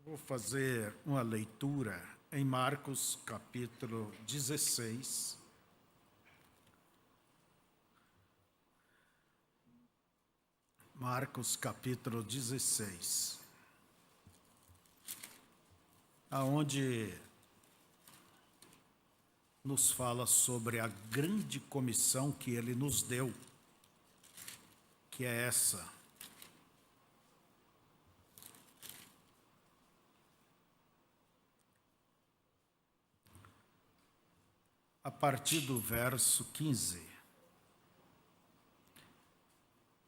Vou fazer uma leitura em Marcos, capítulo 16. Marcos, capítulo 16. Aonde nos fala sobre a grande comissão que ele nos deu, que é essa: a partir do verso 15.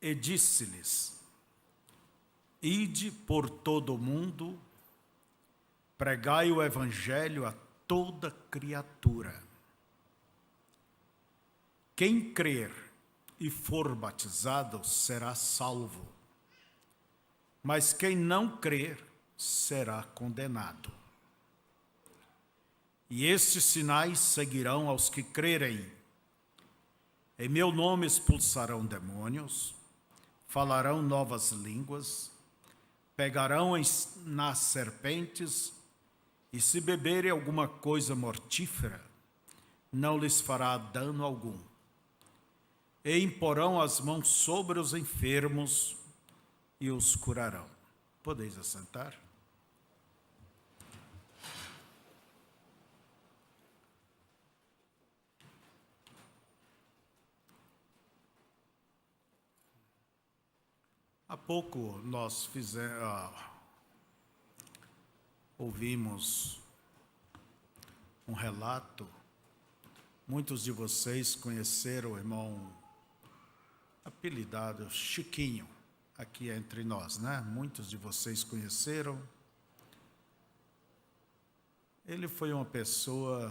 E disse-lhes: Ide por todo o mundo, pregai o evangelho a toda criatura. Quem crer e for batizado será salvo, mas quem não crer será condenado. E estes sinais seguirão aos que crerem. Em meu nome expulsarão demônios, falarão novas línguas, pegarão nas serpentes, e se beberem alguma coisa mortífera, não lhes fará dano algum. E imporão as mãos sobre os enfermos e os curarão. Podeis assentar? Há pouco nós ouvimos um relato. Muitos de vocês conheceram o irmão apelidado Chiquinho, aqui entre nós, né? Muitos de vocês conheceram. Ele foi uma pessoa,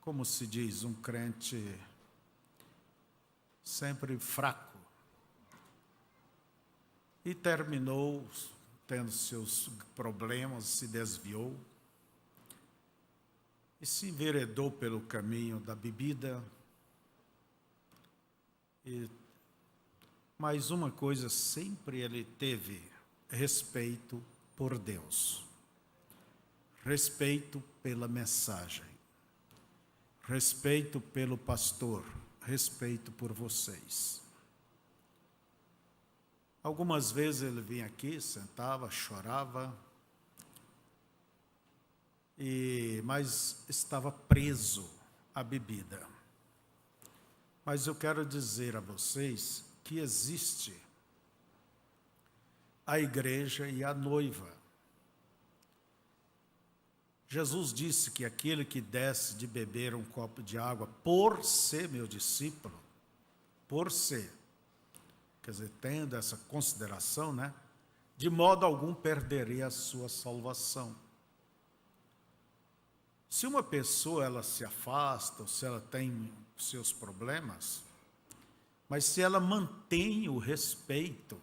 como se diz, um crente sempre fraco. E terminou tendo seus problemas, se desviou e se enveredou pelo caminho da bebida. Mas uma coisa sempre ele teve: respeito por Deus, respeito pela mensagem, respeito pelo pastor, respeito por vocês. Algumas vezes ele vinha aqui, sentava, chorava, mas estava preso à bebida. Mas eu quero dizer a vocês que existe a igreja e a noiva. Jesus disse que aquele que desse de beber um copo de água por ser meu discípulo, por ser, quer dizer, tendo essa consideração, né? De modo algum perderia a sua salvação. Se uma pessoa ela se afasta, ou se ela tem seus problemas, mas se ela mantém o respeito,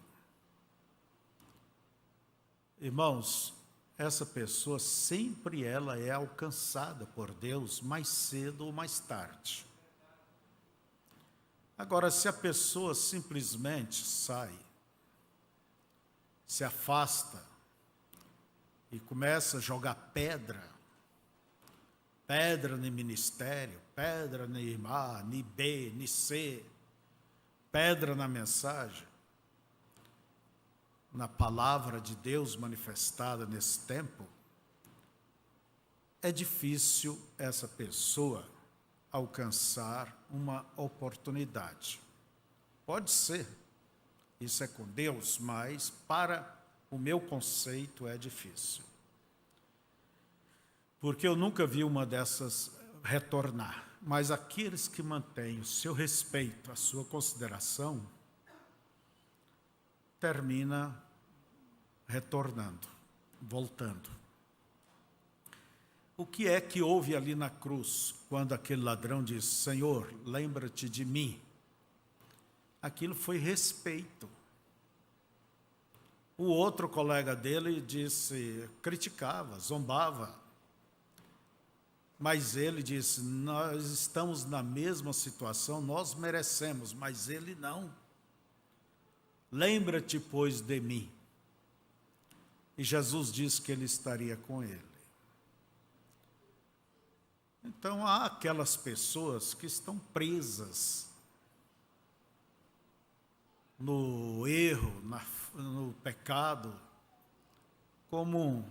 irmãos, essa pessoa sempre ela é alcançada por Deus mais cedo ou mais tarde. Agora, se a pessoa simplesmente sai, se afasta e começa a jogar pedra no ministério, pedra no irmã, no B, no C, pedra na mensagem, na palavra de Deus manifestada nesse tempo, é difícil essa pessoa alcançar uma oportunidade. Pode ser, isso é com Deus, mas para o meu conceito é difícil. Porque eu nunca vi uma dessas retornar. Mas aqueles que mantêm o seu respeito, a sua consideração, termina retornando, voltando. O que é que houve ali na cruz, quando aquele ladrão disse: Senhor, lembra-te de mim? Aquilo foi respeito. O outro colega dele disse, criticava, zombava. Mas ele disse: nós estamos na mesma situação, nós merecemos, mas ele não. Lembra-te, pois, de mim. e Jesus disse que ele estaria com ele. Então, há aquelas pessoas que estão presas no erro, no pecado, como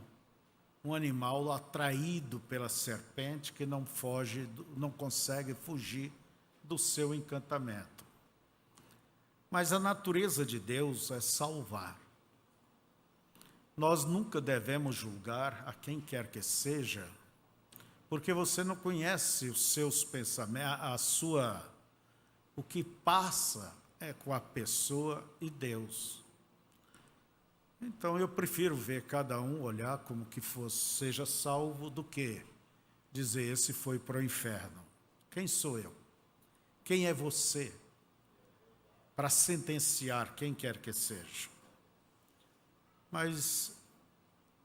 um animal atraído pela serpente que não foge, não consegue fugir do seu encantamento. Mas a natureza de Deus é salvar. Nós nunca devemos julgar a quem quer que seja, porque você não conhece os seus pensamentos, o que passa com a pessoa e Deus. Então eu prefiro ver cada um olhar como que seja salvo do que dizer esse foi para o inferno. Quem sou eu? Quem é você para sentenciar quem quer que seja? Mas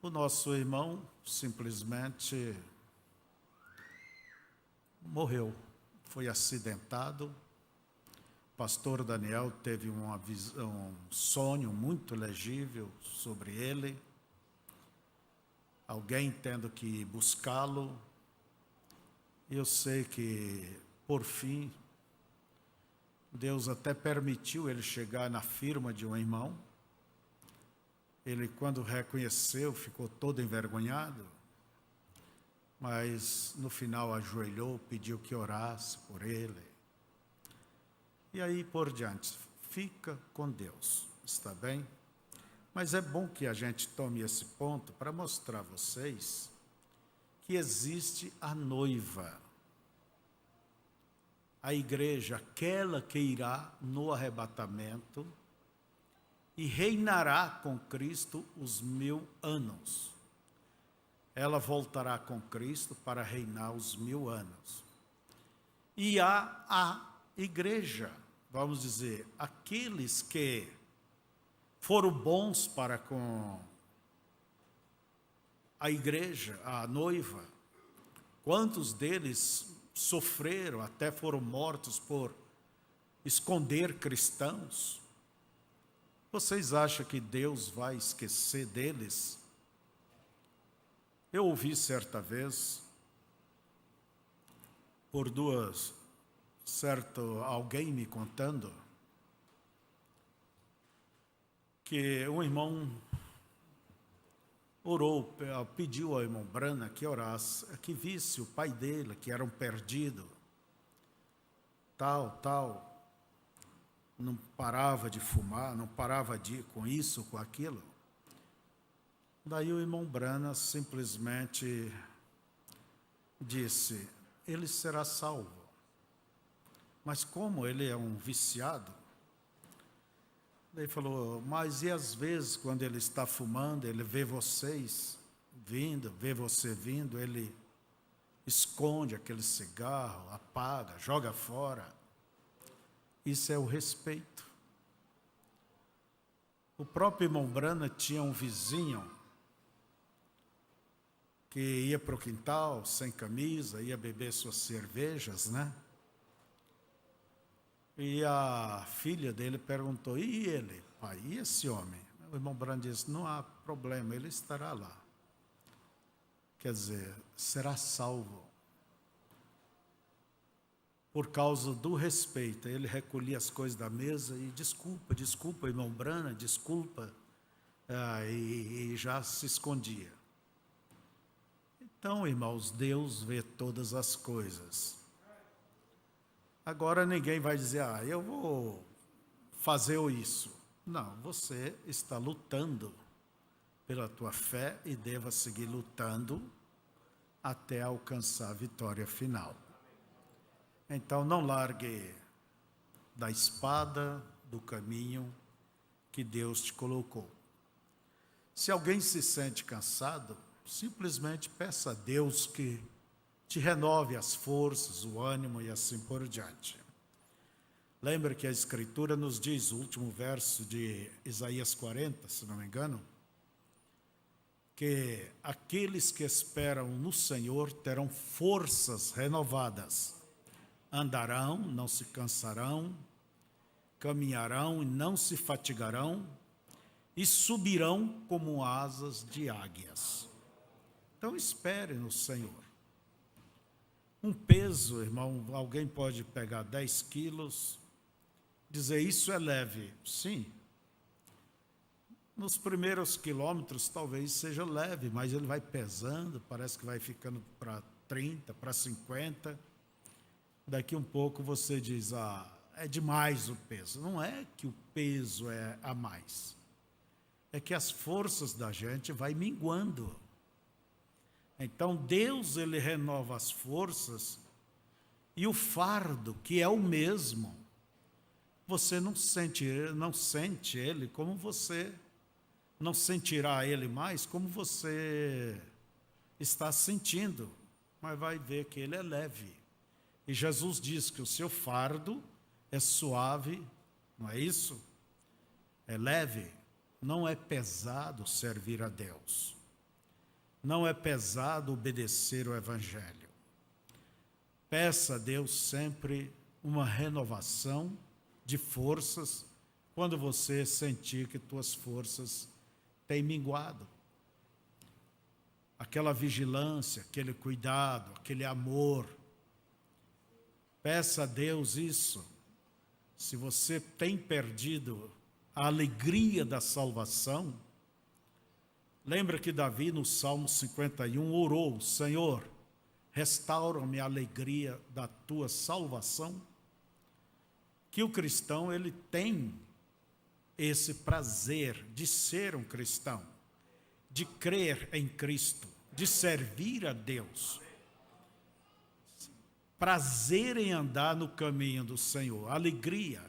o nosso irmão simplesmente morreu, foi acidentado. O pastor Daniel teve um sonho muito legível sobre ele, alguém tendo que buscá-lo. Eu sei que, por fim, Deus até permitiu ele chegar na firma de um irmão. Ele, quando reconheceu, ficou todo envergonhado, mas no final ajoelhou, pediu que orasse por ele. E aí por diante, fica com Deus, está bem? Mas é bom que a gente tome esse ponto para mostrar a vocês que existe a noiva, a igreja, aquela que irá no arrebatamento e reinará com Cristo os 1000 anos. Ela voltará com Cristo para reinar os 1000 anos. E há a igreja, vamos dizer, aqueles que foram bons para com a igreja, a noiva. Quantos deles sofreram, até foram mortos por esconder cristãos? Vocês acham que Deus vai esquecer deles? Eu ouvi certa vez, alguém me contando, que um irmão orou, pediu ao irmão Brana que orasse, que visse o pai dele, que era um perdido, tal, não parava de fumar, não parava com isso, com aquilo. Daí o irmão Brana simplesmente disse, ele será salvo. Mas como ele é um viciado? Daí falou, mas e às vezes quando ele está fumando, ele vê vocês vindo, vê você vindo, ele esconde aquele cigarro, apaga, joga fora. Isso é o respeito. O próprio irmão Brana tinha um vizinho que ia para o quintal sem camisa, ia beber suas cervejas, né? E a filha dele perguntou, e ele, pai, e esse homem? O irmão Brana disse, não há problema, ele estará lá. Quer dizer, será salvo. Por causa do respeito, ele recolhia as coisas da mesa e desculpa, irmão Brana, desculpa, e já se escondia. Então, irmãos, Deus vê todas as coisas. Agora ninguém vai dizer, eu vou fazer isso. Não, você está lutando pela tua fé e deva seguir lutando até alcançar a vitória final. Então não largue da espada, do caminho que Deus te colocou. Se alguém se sente cansado, simplesmente peça a Deus que te renove as forças, o ânimo e assim por diante. Lembra que a Escritura nos diz, o último verso de Isaías 40, se não me engano, que aqueles que esperam no Senhor terão forças renovadas. Andarão, não se cansarão, caminharão e não se fatigarão, e subirão como asas de águias. Então espere no Senhor. Um peso, irmão, alguém pode pegar 10 quilos, dizer isso é leve. Sim. Nos primeiros quilômetros talvez seja leve, mas ele vai pesando, parece que vai ficando para 30, para 50. Daqui um pouco você diz, é demais o peso. Não é que o peso é a mais. É que as forças da gente vai minguando. Então Deus, ele renova as forças e o fardo, que é o mesmo, você não sente ele como você não sentirá ele mais como você está sentindo, mas vai ver que ele é leve. E Jesus diz que o seu fardo é suave, não é isso? É leve, não é pesado servir a Deus. Não é pesado obedecer o Evangelho. Peça a Deus sempre uma renovação de forças quando você sentir que tuas forças têm minguado. Aquela vigilância, aquele cuidado, aquele amor. Peça a Deus isso. Se você tem perdido a alegria da salvação, lembra que Davi, no Salmo 51, orou: Senhor, restaura-me a alegria da tua salvação. Que o cristão, ele tem esse prazer de ser um cristão, de crer em Cristo, de servir a Deus. Prazer em andar no caminho do Senhor, alegria.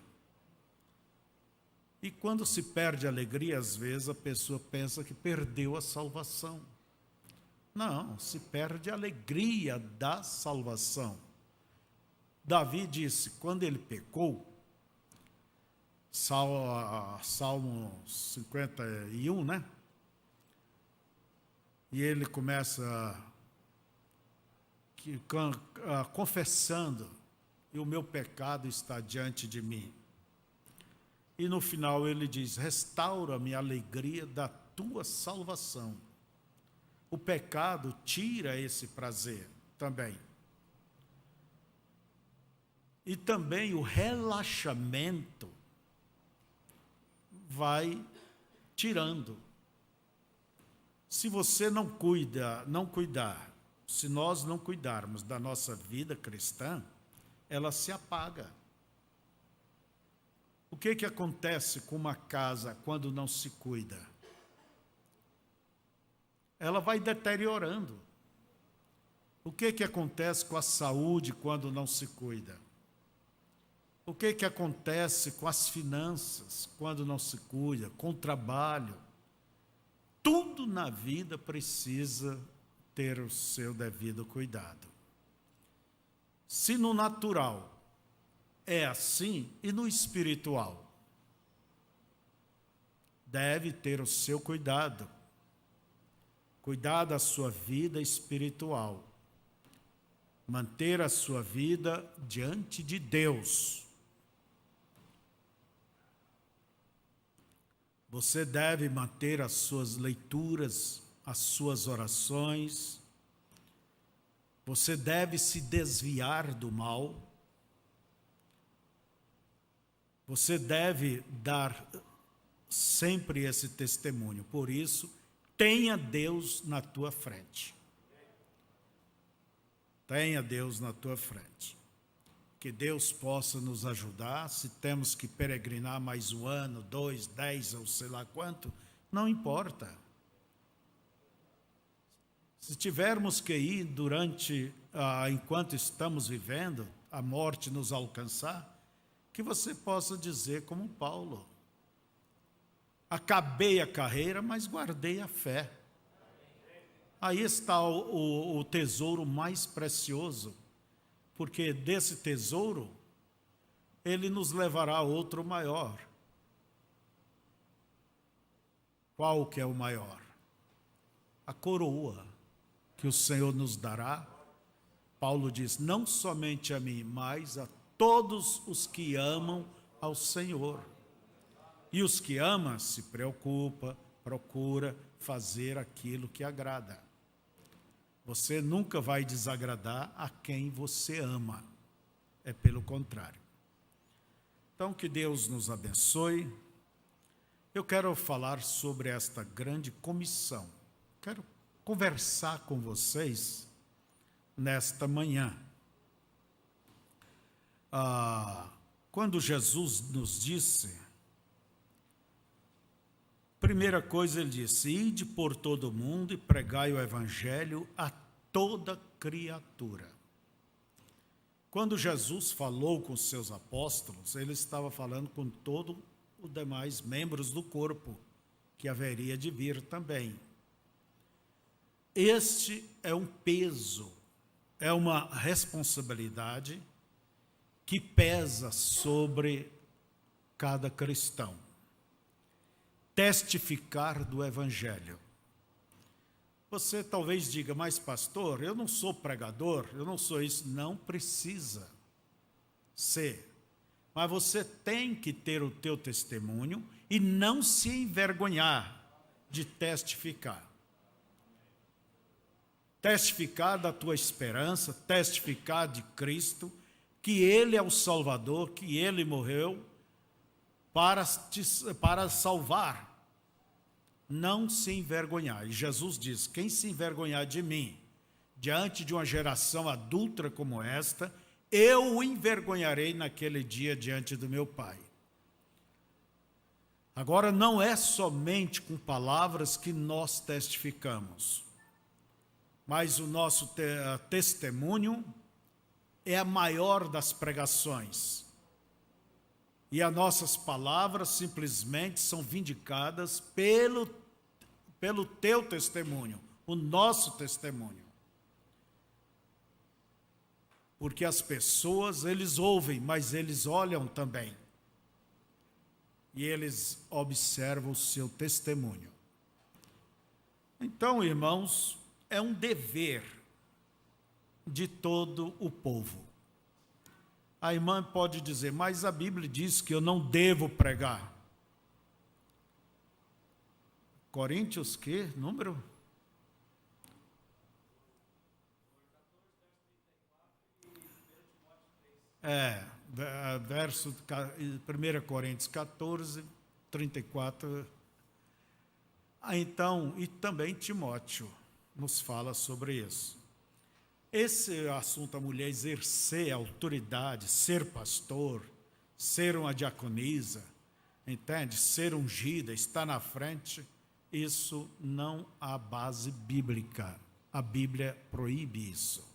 E quando se perde a alegria, às vezes a pessoa pensa que perdeu a salvação. Não, se perde a alegria da salvação. Davi disse, quando ele pecou, Salmo 51, né? E ele começa confessando, e o meu pecado está diante de mim. E no final ele diz, restaura-me a alegria da tua salvação. O pecado tira esse prazer também. E também o relaxamento vai tirando. Se você não cuidar, se nós não cuidarmos da nossa vida cristã, ela se apaga. O que acontece com uma casa quando não se cuida? Ela vai deteriorando. O que acontece com a saúde quando não se cuida? O que acontece com as finanças quando não se cuida, com o trabalho? Tudo na vida precisa ter o seu devido cuidado. Se no natural é assim, e no espiritual? Deve ter o seu cuidado. Cuidar da sua vida espiritual. Manter a sua vida diante de Deus. Você deve manter as suas leituras, as suas orações. Você deve se desviar do mal. Você deve dar sempre esse testemunho. Por isso, tenha Deus na tua frente. Tenha Deus na tua frente. Que Deus possa nos ajudar. Se temos que peregrinar mais 1 ano, 2, 10 ou sei lá quanto, não importa. Se tivermos que ir enquanto estamos vivendo, a morte nos alcançar, que você possa dizer como Paulo: acabei a carreira, mas guardei a fé. Aí está o tesouro mais precioso, porque desse tesouro, ele nos levará a outro maior. Qual que é o maior? A coroa que o Senhor nos dará. Paulo diz, não somente a mim, mas a todos os que amam ao Senhor. E os que ama se preocupa, procura fazer aquilo que agrada. Você nunca vai desagradar a quem você ama. É pelo contrário. Então, que Deus nos abençoe. Eu quero falar sobre esta grande comissão. Quero conversar com vocês nesta manhã. Quando Jesus nos disse, primeira coisa ele disse: ide por todo o mundo e pregai o evangelho a toda criatura. Quando Jesus falou com os seus apóstolos, ele estava falando com todos os demais membros do corpo, que haveria de vir também. Este é um peso, é uma responsabilidade que pesa sobre cada cristão. Testificar do evangelho. Você talvez diga, mas pastor, eu não sou pregador, eu não sou isso. Não precisa ser. Mas você tem que ter o teu testemunho e não se envergonhar de testificar. Testificar da tua esperança, testificar de Cristo, que Ele é o Salvador, que Ele morreu para salvar. Não se envergonhar. E Jesus diz, quem se envergonhar de mim, diante de uma geração adúltera como esta, eu o envergonharei naquele dia diante do meu Pai. Agora, não é somente com palavras que nós testificamos, mas o nosso testemunho é a maior das pregações. E as nossas palavras simplesmente são vindicadas pelo teu testemunho, o nosso testemunho. Porque as pessoas, eles ouvem, mas eles olham também. E eles observam o seu testemunho. Então, irmãos, é um dever de todo o povo. A irmã pode dizer, mas a Bíblia diz que eu não devo pregar. Coríntios, que número? Verso 1 Coríntios 14, 34. Então, e também Timóteo nos fala sobre isso. Esse assunto, a mulher exercer autoridade, ser pastor, ser uma diaconisa, entende? Ser ungida, estar na frente, isso não há base bíblica. A Bíblia proíbe isso.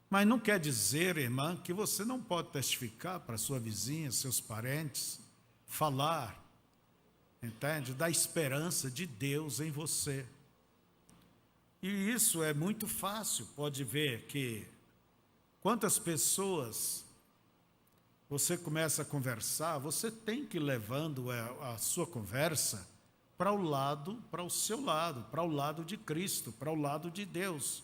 Mas não quer dizer, irmã, que você não pode testificar para sua vizinha, seus parentes, falar, entende? Da esperança de Deus em você. E isso é muito fácil, pode ver que quantas pessoas você começa a conversar, você tem que ir levando a sua conversa para o seu lado, para o lado de Cristo, para o lado de Deus.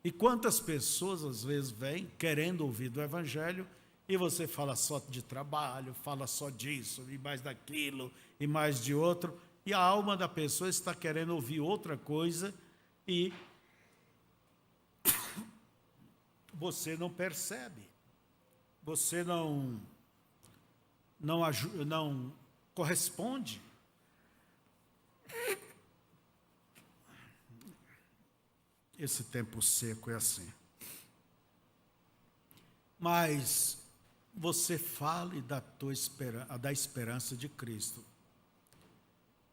E quantas pessoas às vezes vêm querendo ouvir do Evangelho e você fala só de trabalho, fala só disso e mais daquilo e mais de outro, e a alma da pessoa está querendo ouvir outra coisa e você não percebe, você não corresponde. Esse tempo seco é assim. Mas você fale da esperança de Cristo.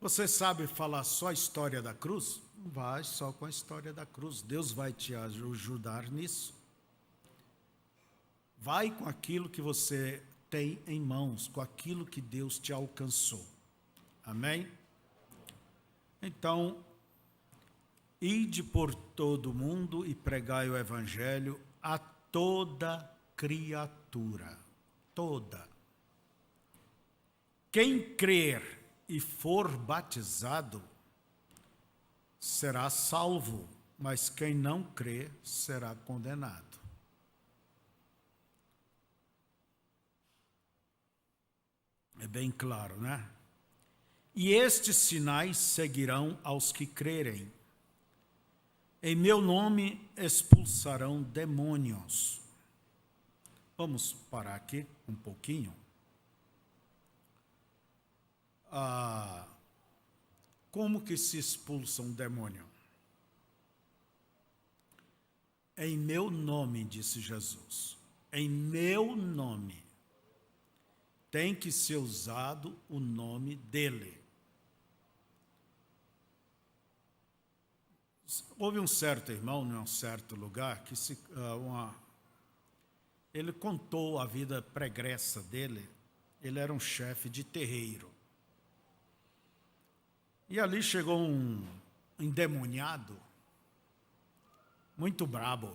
Você sabe falar só a história da cruz? Vai só com a história da cruz. Deus vai te ajudar nisso. Vai com aquilo que você tem em mãos, com aquilo que Deus te alcançou. Amém? Então, ide por todo o mundo e pregai o evangelho a toda criatura. Toda. Quem crer e for batizado será salvo, mas quem não crer será condenado. É bem claro, né? E estes sinais seguirão aos que crerem. Em meu nome expulsarão demônios. Vamos parar aqui um pouquinho. Como que se expulsa um demônio? Em meu nome, disse Jesus. Em meu nome. Tem que ser usado o nome dele. Houve um certo irmão, em um certo lugar, que ele contou a vida pregressa dele. Ele era um chefe de terreiro. E ali chegou um endemoniado, muito brabo.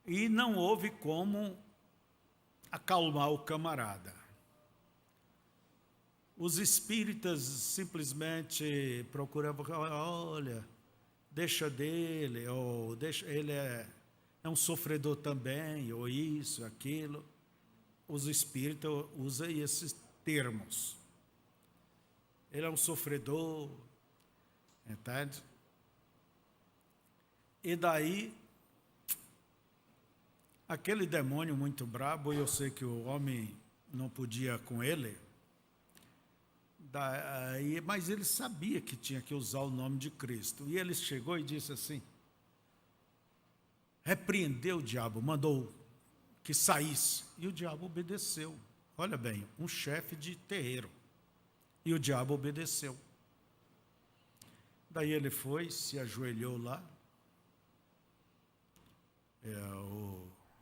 E não houve como acalmar o camarada. Os espíritas simplesmente procuravam, olha, deixa dele, ou deixa, ele é um sofredor também, ou isso, aquilo. Os espíritas usam esses termos. Ele é um sofredor, entende? E daí, aquele demônio muito brabo, eu sei que o homem não podia com ele, mas ele sabia que tinha que usar o nome de Cristo. E ele chegou e disse assim, repreendeu o diabo, mandou que saísse. E o diabo obedeceu. Olha bem, um chefe de terreiro. E o diabo obedeceu. Daí ele foi, se ajoelhou lá.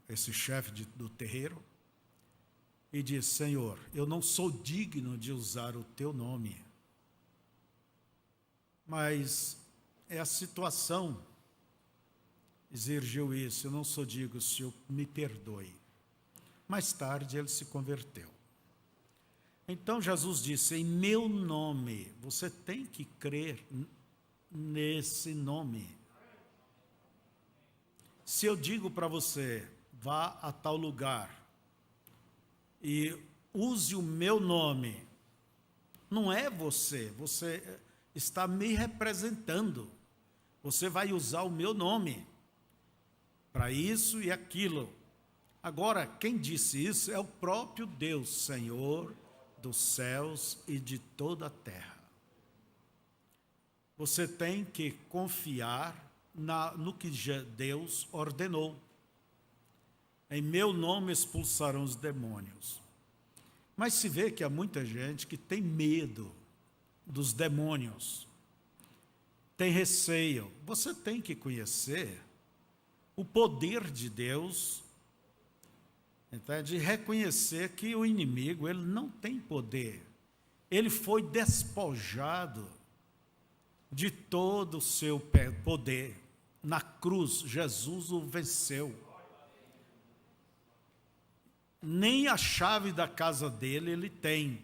Esse chefe do terreiro. E disse, Senhor, eu não sou digno de usar o teu nome. Mas a situação exigiu isso. Eu não sou digno, Senhor, me perdoe. Mais tarde ele se converteu. Então Jesus disse, em meu nome, você tem que crer nesse nome. Se eu digo para você, vá a tal lugar e use o meu nome, não é você está me representando. Você vai usar o meu nome para isso e aquilo. Agora, quem disse isso é o próprio Deus, Senhor dos céus e de toda a terra. Você tem que confiar no que Deus ordenou. Em meu nome expulsarão os demônios. Mas se vê que há muita gente que tem medo dos demônios, tem receio. Você tem que conhecer o poder de Deus, de reconhecer que o inimigo ele não tem poder. Ele foi despojado de todo o seu poder. Na cruz, Jesus o venceu. Nem a chave da casa dele ele tem.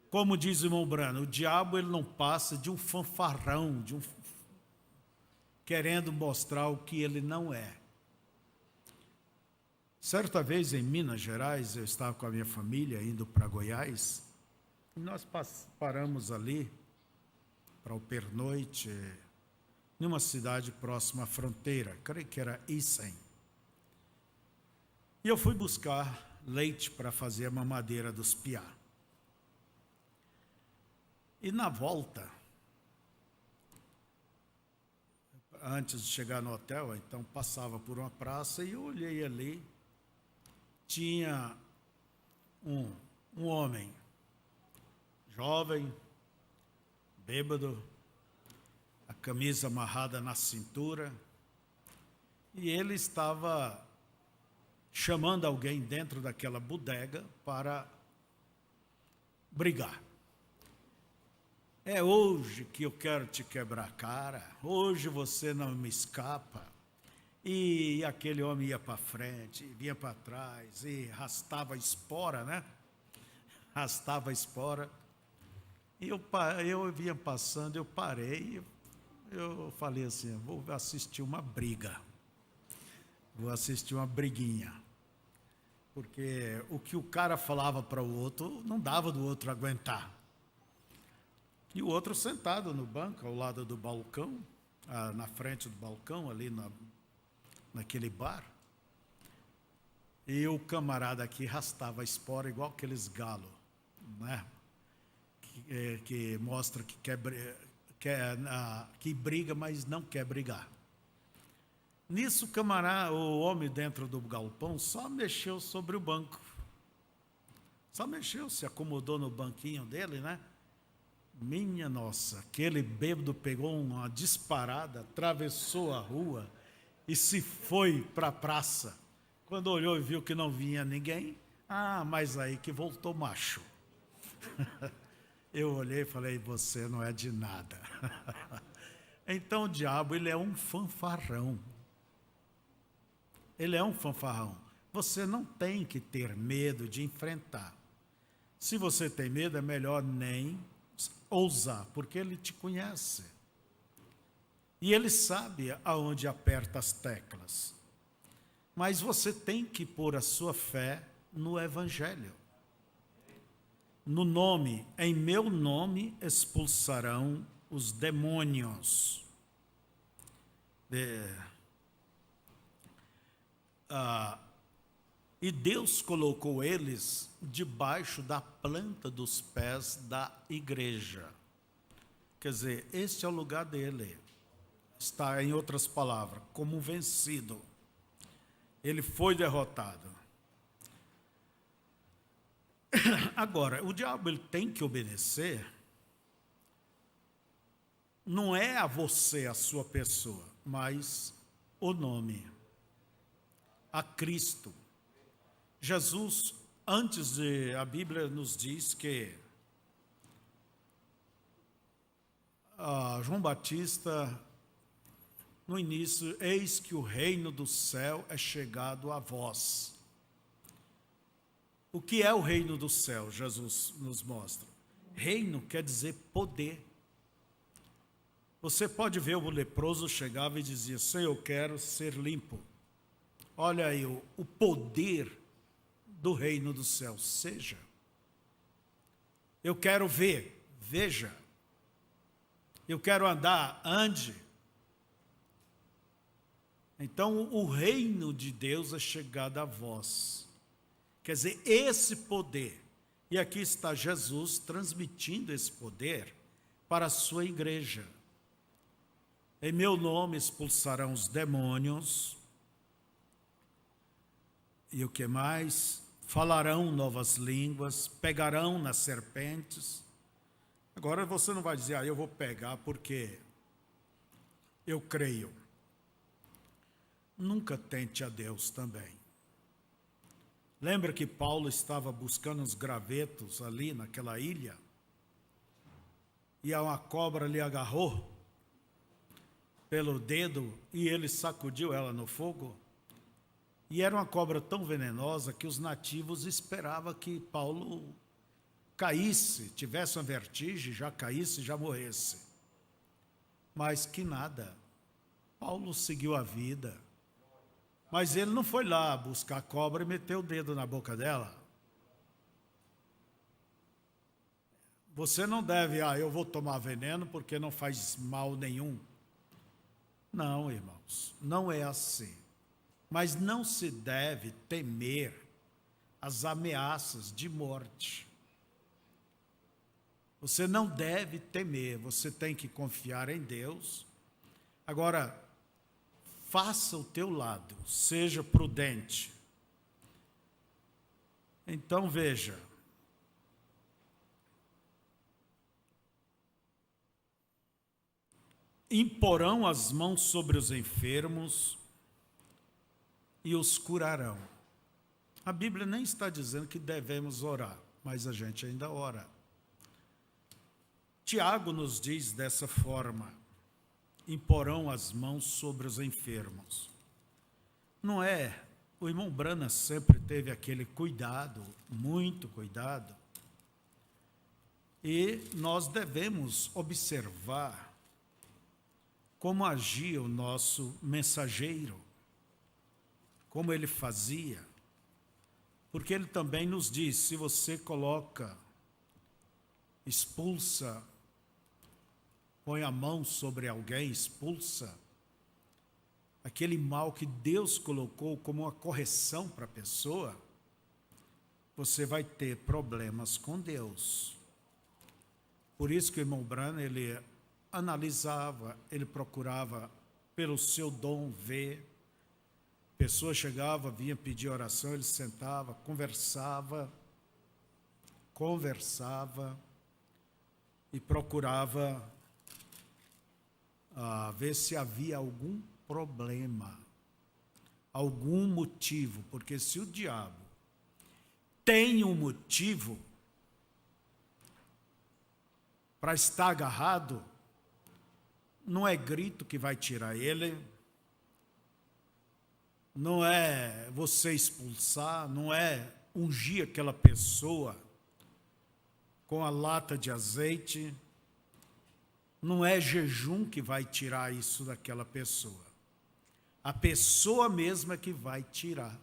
Como diz o irmão Brano, o diabo ele não passa de um fanfarrão, querendo mostrar o que ele não é. Certa vez em Minas Gerais, eu estava com a minha família indo para Goiás, e nós paramos ali para o pernoite, numa cidade próxima à fronteira, creio que era Icem. E eu fui buscar leite para fazer a mamadeira dos piá. E na volta, antes de chegar no hotel, então passava por uma praça e eu olhei ali, tinha um homem, jovem, bêbado, a camisa amarrada na cintura, e ele estava chamando alguém dentro daquela bodega para brigar. É hoje que eu quero te quebrar a cara, hoje você não me escapa. E aquele homem ia para frente, vinha para trás, e arrastava a espora, né? Arrastava a espora. E eu vinha passando, eu parei, eu falei assim, vou assistir uma briga. Vou assistir uma briguinha. porque o que o cara falava para o outro não dava do outro aguentar. E o outro sentado no banco, ao lado do balcão, na frente do balcão, ali naquele bar. E o camarada aqui arrastava a espora igual aqueles galos, né? Que mostra que briga, mas não quer brigar. Nisso, o homem dentro do galpão só mexeu sobre o banco. Só mexeu, se acomodou no banquinho dele, né? Minha nossa, aquele bêbado pegou uma disparada, atravessou a rua e se foi para a praça. Quando olhou e viu que não vinha ninguém, mas aí que voltou macho. Eu olhei e falei, você não é de nada. Então o diabo, ele é um fanfarrão. Ele é um fanfarrão. Você não tem que ter medo de enfrentar. Se você tem medo, é melhor nem ousar, porque ele te conhece. E ele sabe aonde aperta as teclas. Mas você tem que pôr a sua fé no Evangelho. No nome, em meu nome expulsarão os demônios. E Deus colocou eles debaixo da planta dos pés da igreja. Quer dizer, este é o lugar dele. Está, em outras palavras, como vencido. Ele foi derrotado. Agora, o diabo, ele tem que obedecer. Não é a você, a sua pessoa, mas o nome. A Cristo. Jesus, a Bíblia nos diz que João Batista, no início, eis que o reino do céu é chegado a vós. O que é o reino do céu? Jesus nos mostra. Reino quer dizer poder. Você pode ver o leproso chegava e dizia, Senhor, eu quero ser limpo. Olha aí o poder do reino do céu. Seja. Eu quero ver, veja. Eu quero andar, ande. Então, o reino de Deus é chegado a vós. Quer dizer, esse poder. E aqui está Jesus transmitindo esse poder para a sua igreja. Em meu nome expulsarão os demônios. E o que mais? Falarão novas línguas, pegarão nas serpentes. Agora você não vai dizer, eu vou pegar porque eu creio. Nunca tente a Deus também. Lembra que Paulo estava buscando os gravetos ali naquela ilha? E uma cobra lhe agarrou pelo dedo e ele sacudiu ela no fogo? E era uma cobra tão venenosa que os nativos esperavam que Paulo caísse, tivesse uma vertigem, já caísse, já morresse. Mas que nada. Paulo seguiu a vida. Mas ele não foi lá buscar a cobra e meter o dedo na boca dela. Você não deve, eu vou tomar veneno porque não faz mal nenhum. Não, irmãos, não é assim. Mas não se deve temer as ameaças de morte. Você não deve temer, você tem que confiar em Deus. Agora, faça o teu lado, seja prudente. Então veja, imporão as mãos sobre os enfermos e os curarão. A Bíblia nem está dizendo que devemos orar, mas a gente ainda ora. Tiago nos diz dessa forma, imporão as mãos sobre os enfermos. Não é? O irmão Brana sempre teve aquele cuidado, muito cuidado, e nós devemos observar como agia o nosso mensageiro, como ele fazia. Porque ele também nos diz, se você coloca, expulsa, põe a mão sobre alguém, expulsa aquele mal que Deus colocou como uma correção para a pessoa, você vai ter problemas com Deus. Por isso que o irmão Branham, ele analisava, ele procurava pelo seu dom ver. Pessoa chegava, vinha pedir oração, ele sentava, conversava e procurava ver se havia algum problema, algum motivo, porque se o diabo tem um motivo para estar agarrado, não é grito que vai tirar ele, não é você expulsar, não é ungir aquela pessoa com a lata de azeite, não é jejum que vai tirar isso daquela pessoa. A pessoa mesma que vai tirar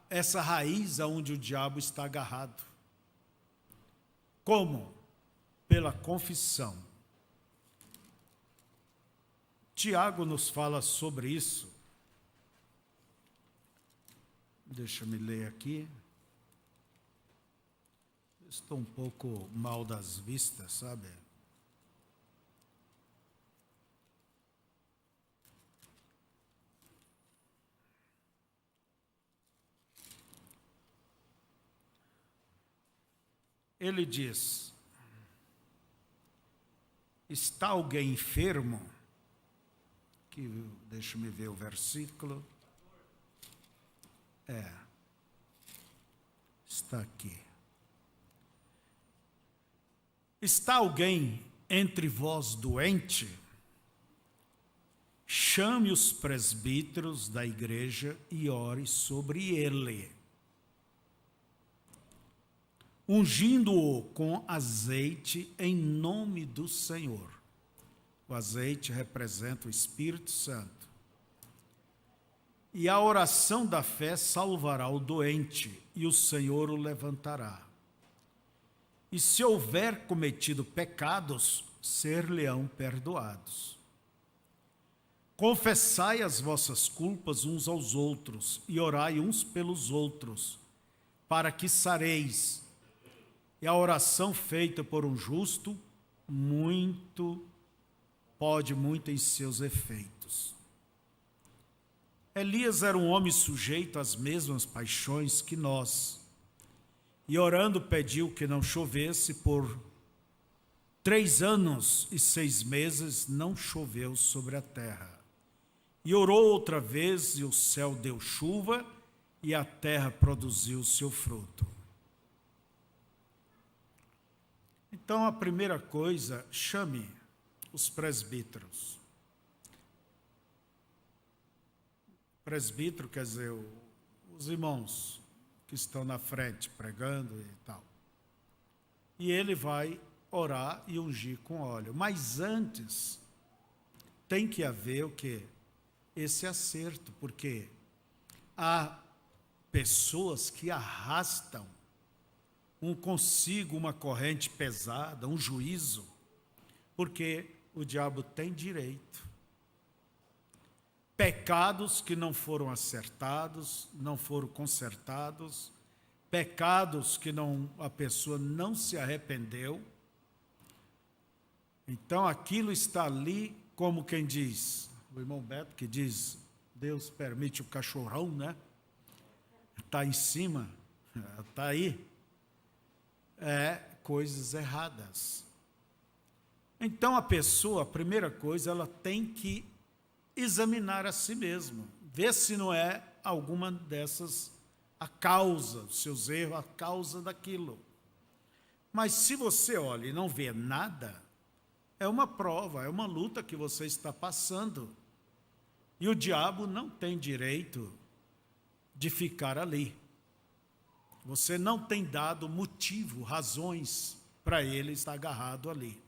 essa raiz aonde o diabo está agarrado. Como? Pela confissão. Tiago nos fala sobre isso. Deixa eu me ler aqui. Estou um pouco mal das vistas, sabe? Ele diz: está alguém enfermo? Deixa eu ver o versículo. Está aqui. Está alguém entre vós doente? Chame os presbíteros da igreja e ore sobre ele, ungindo-o com azeite em nome do Senhor. O azeite representa o Espírito Santo. E a oração da fé salvará o doente, e o Senhor o levantará. E se houver cometido pecados, ser-lhe-ão perdoados. Confessai as vossas culpas uns aos outros, e orai uns pelos outros, para que sareis. E a oração feita por um justo, pode muito em seus efeitos. Elias era um homem sujeito às mesmas paixões que nós, e orando pediu que não chovesse por 3 anos e 6 meses, não choveu sobre a terra. E orou outra vez, e o céu deu chuva, e a terra produziu seu fruto. Então, a primeira coisa, chame os presbíteros. Presbítero quer dizer os irmãos que estão na frente pregando e tal. E ele vai orar e ungir com óleo. Mas antes, tem que haver o quê? Esse acerto, porque há pessoas que arrastam consigo uma corrente pesada, um juízo, porque o diabo tem direito. Pecados que não foram acertados, não foram consertados, pecados que a pessoa não se arrependeu. Então aquilo está ali, como quem diz, o irmão Beto que diz, Deus permite o cachorrão, né? Está em cima, está aí. Coisas erradas. Então a pessoa, a primeira coisa, ela tem que examinar a si mesma, ver se não é alguma dessas a causa, os seus erros, a causa daquilo. Mas se você olha e não vê nada, é uma prova, é uma luta que você está passando. E o diabo não tem direito de ficar ali. Você não tem dado motivo, razões para ele estar agarrado ali.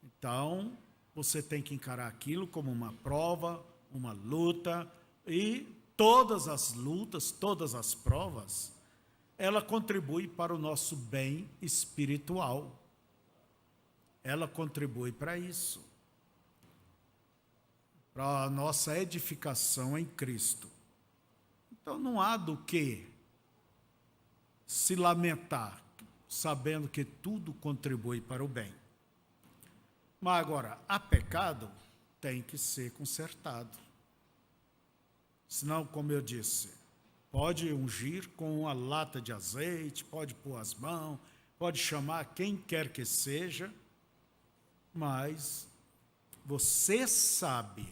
Então, você tem que encarar aquilo como uma prova, uma luta, e todas as lutas, todas as provas, ela contribui para o nosso bem espiritual. Ela contribui para isso, para a nossa edificação em Cristo. Então não há do que se lamentar, sabendo que tudo contribui para o bem. Mas agora, há pecado, tem que ser consertado. Senão, como eu disse, pode ungir com uma lata de azeite, pode pôr as mãos, pode chamar quem quer que seja, mas você sabe,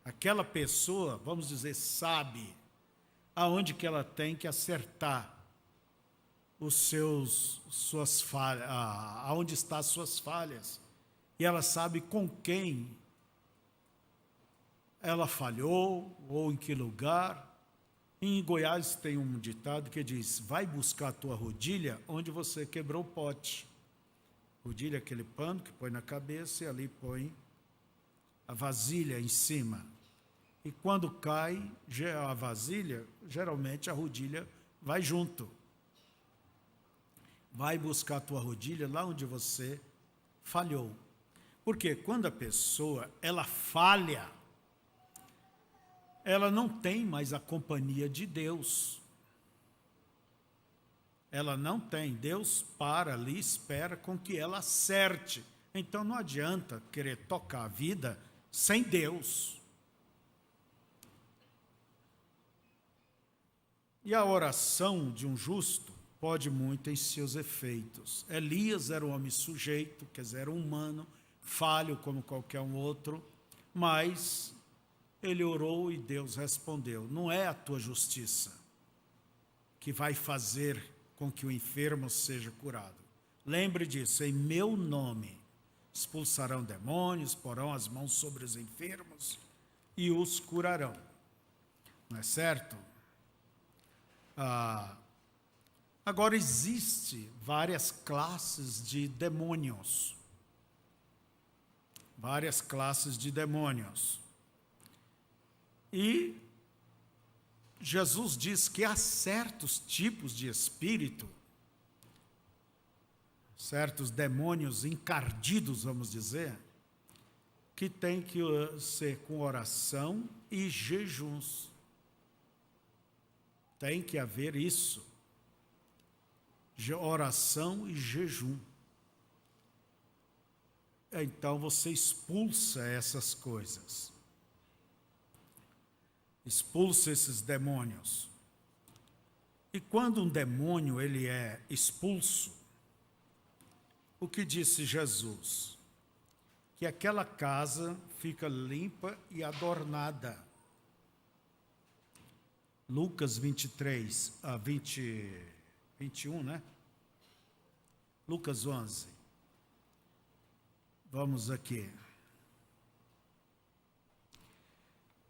aquela pessoa, vamos dizer, sabe aonde que ela tem que acertar suas falhas, aonde estão as suas falhas, e ela sabe com quem ela falhou ou em que lugar. Em Goiás tem um ditado que diz: vai buscar a tua rodilha onde você quebrou o pote. Rodilha é aquele pano que põe na cabeça e ali põe a vasilha em cima. E quando cai a vasilha, geralmente a rodilha vai junto. Vai buscar a tua rodilha lá onde você falhou. Porque quando a pessoa, ela falha, ela não tem mais a companhia de Deus. Ela não tem. Deus para ali, espera com que ela acerte. Então não adianta querer tocar a vida sem Deus. E a oração de um justo pode muito em seus efeitos. Elias era um homem sujeito, quer dizer, era um humano, falho como qualquer um outro, mas ele orou e Deus respondeu. Não é a tua justiça que vai fazer com que o enfermo seja curado. Lembre disso, em meu nome expulsarão demônios, porão as mãos sobre os enfermos e os curarão. Não é certo? Agora, existe várias classes de demônios. Várias classes de demônios. E Jesus diz que há certos tipos de espírito, certos demônios encardidos, vamos dizer, que tem que ser com oração e jejuns. Tem que haver isso. Oração e jejum. Então você expulsa essas coisas. Expulsa esses demônios. E quando um demônio ele é expulso, o que disse Jesus? Que aquela casa fica limpa e adornada. Lucas 23, 21, né? Lucas 11. Vamos aqui.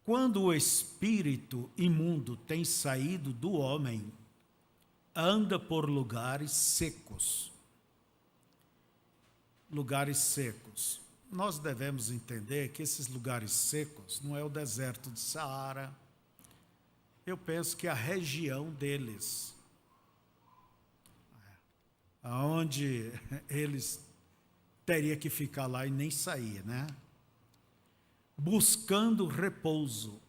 Quando o espírito imundo tem saído do homem, anda por lugares secos. Lugares secos. Nós devemos entender que esses lugares secos não é o deserto de Saara. Eu penso que a região deles, aonde eles teriam que ficar lá e nem sair, né? Buscando repouso,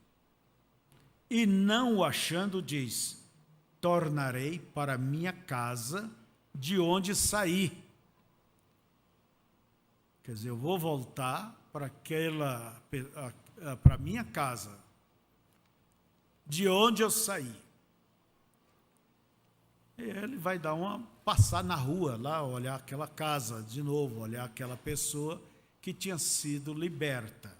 e não o achando, diz: tornarei para minha casa de onde saí. Quer dizer, eu vou voltar para minha casa, de onde eu saí. E ele vai passar na rua lá, olhar aquela casa de novo, olhar aquela pessoa que tinha sido liberta.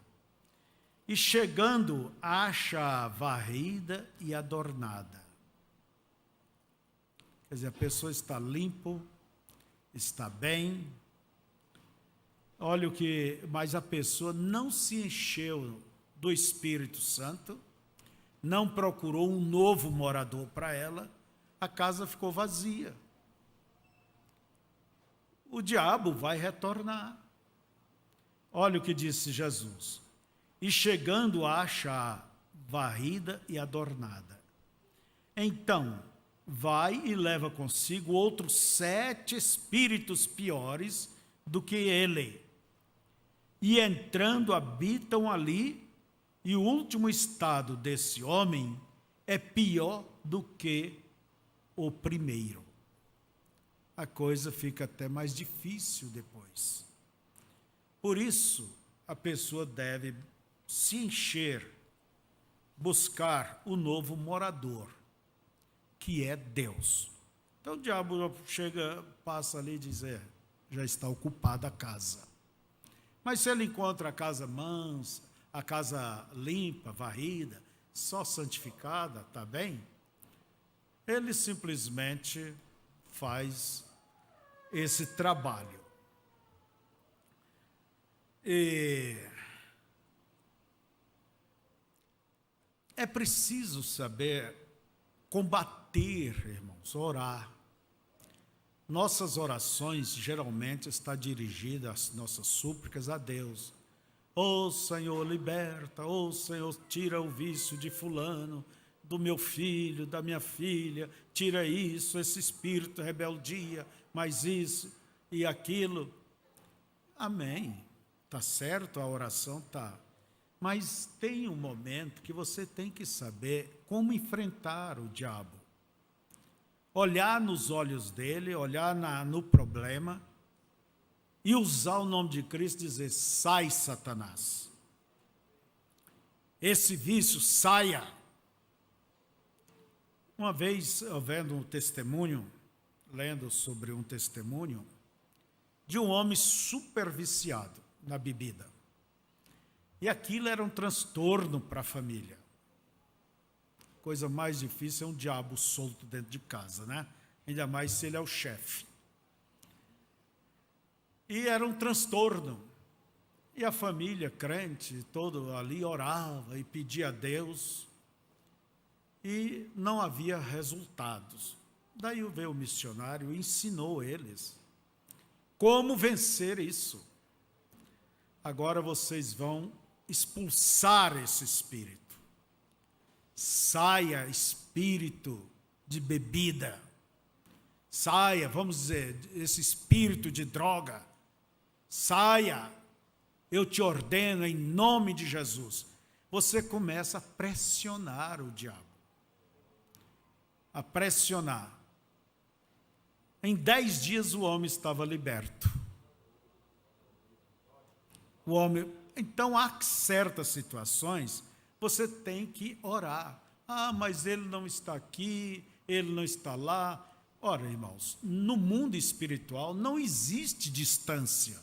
E chegando, acha varrida e adornada. Quer dizer, a pessoa está limpo, está bem. Olha mas a pessoa não se encheu do Espírito Santo, não procurou um novo morador para ela, a casa ficou vazia. O diabo vai retornar. Olha o que disse Jesus. E chegando a achar varrida e adornada. Então, vai e leva consigo outros 7 espíritos piores do que ele. E entrando, habitam ali, e o último estado desse homem é pior do que o primeiro. A coisa fica até mais difícil depois. Por isso, a pessoa deve se encher, buscar o novo morador, que é Deus. Então o diabo chega, passa ali e diz, já está ocupada a casa. Mas se ele encontra a casa mansa, a casa limpa, varrida, só santificada, está bem? Ele simplesmente faz esse trabalho. E é preciso saber combater, irmãos, orar. Nossas orações geralmente estão dirigidas, as nossas súplicas a Deus. Ô Senhor, liberta, ô Senhor, tira o vício de fulano, do meu filho, da minha filha, tira isso, esse espírito de rebeldia, mais isso e aquilo. Amém. Está certo, a oração está. Mas tem um momento que você tem que saber como enfrentar o diabo. Olhar nos olhos dele, olhar no problema e usar o nome de Cristo e dizer, sai, Satanás. Esse vício, saia. Uma vez, eu vendo um testemunho, lendo sobre um testemunho, de um homem super viciado na bebida. E aquilo era um transtorno para a família. Coisa mais difícil é um diabo solto dentro de casa, né? Ainda mais se ele é o chefe. E era um transtorno. E a família crente, todo ali orava e pedia a Deus. E não havia resultados. Daí veio o missionário e ensinou eles como vencer isso. Agora vocês vão expulsar esse espírito. Saia, espírito de bebida. Saia, vamos dizer, esse espírito de droga. Saia, eu te ordeno em nome de Jesus. Você começa a pressionar o diabo. A pressionar. Em 10 dias o homem estava liberto. O homem, então há certas situações, você tem que orar. Ah, mas ele não está aqui, ele não está lá. Ora, irmãos, no mundo espiritual não existe distância.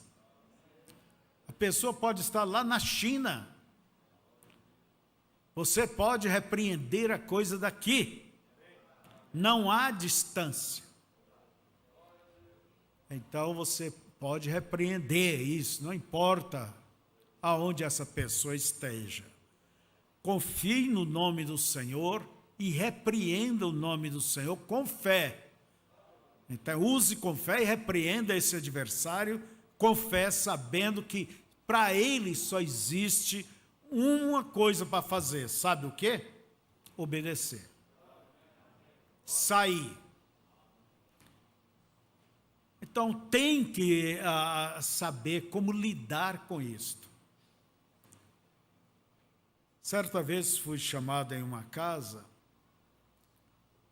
A pessoa pode estar lá na China. Você pode repreender a coisa daqui. Não há distância. Então você pode repreender isso, não importa aonde essa pessoa esteja. Confie no nome do Senhor e repreenda o nome do Senhor com fé. Então use com fé e repreenda esse adversário com fé, sabendo que para ele só existe uma coisa para fazer. Sabe o quê? Obedecer. Sair. Então tem que saber como lidar com isto. Certa vez fui chamado em uma casa,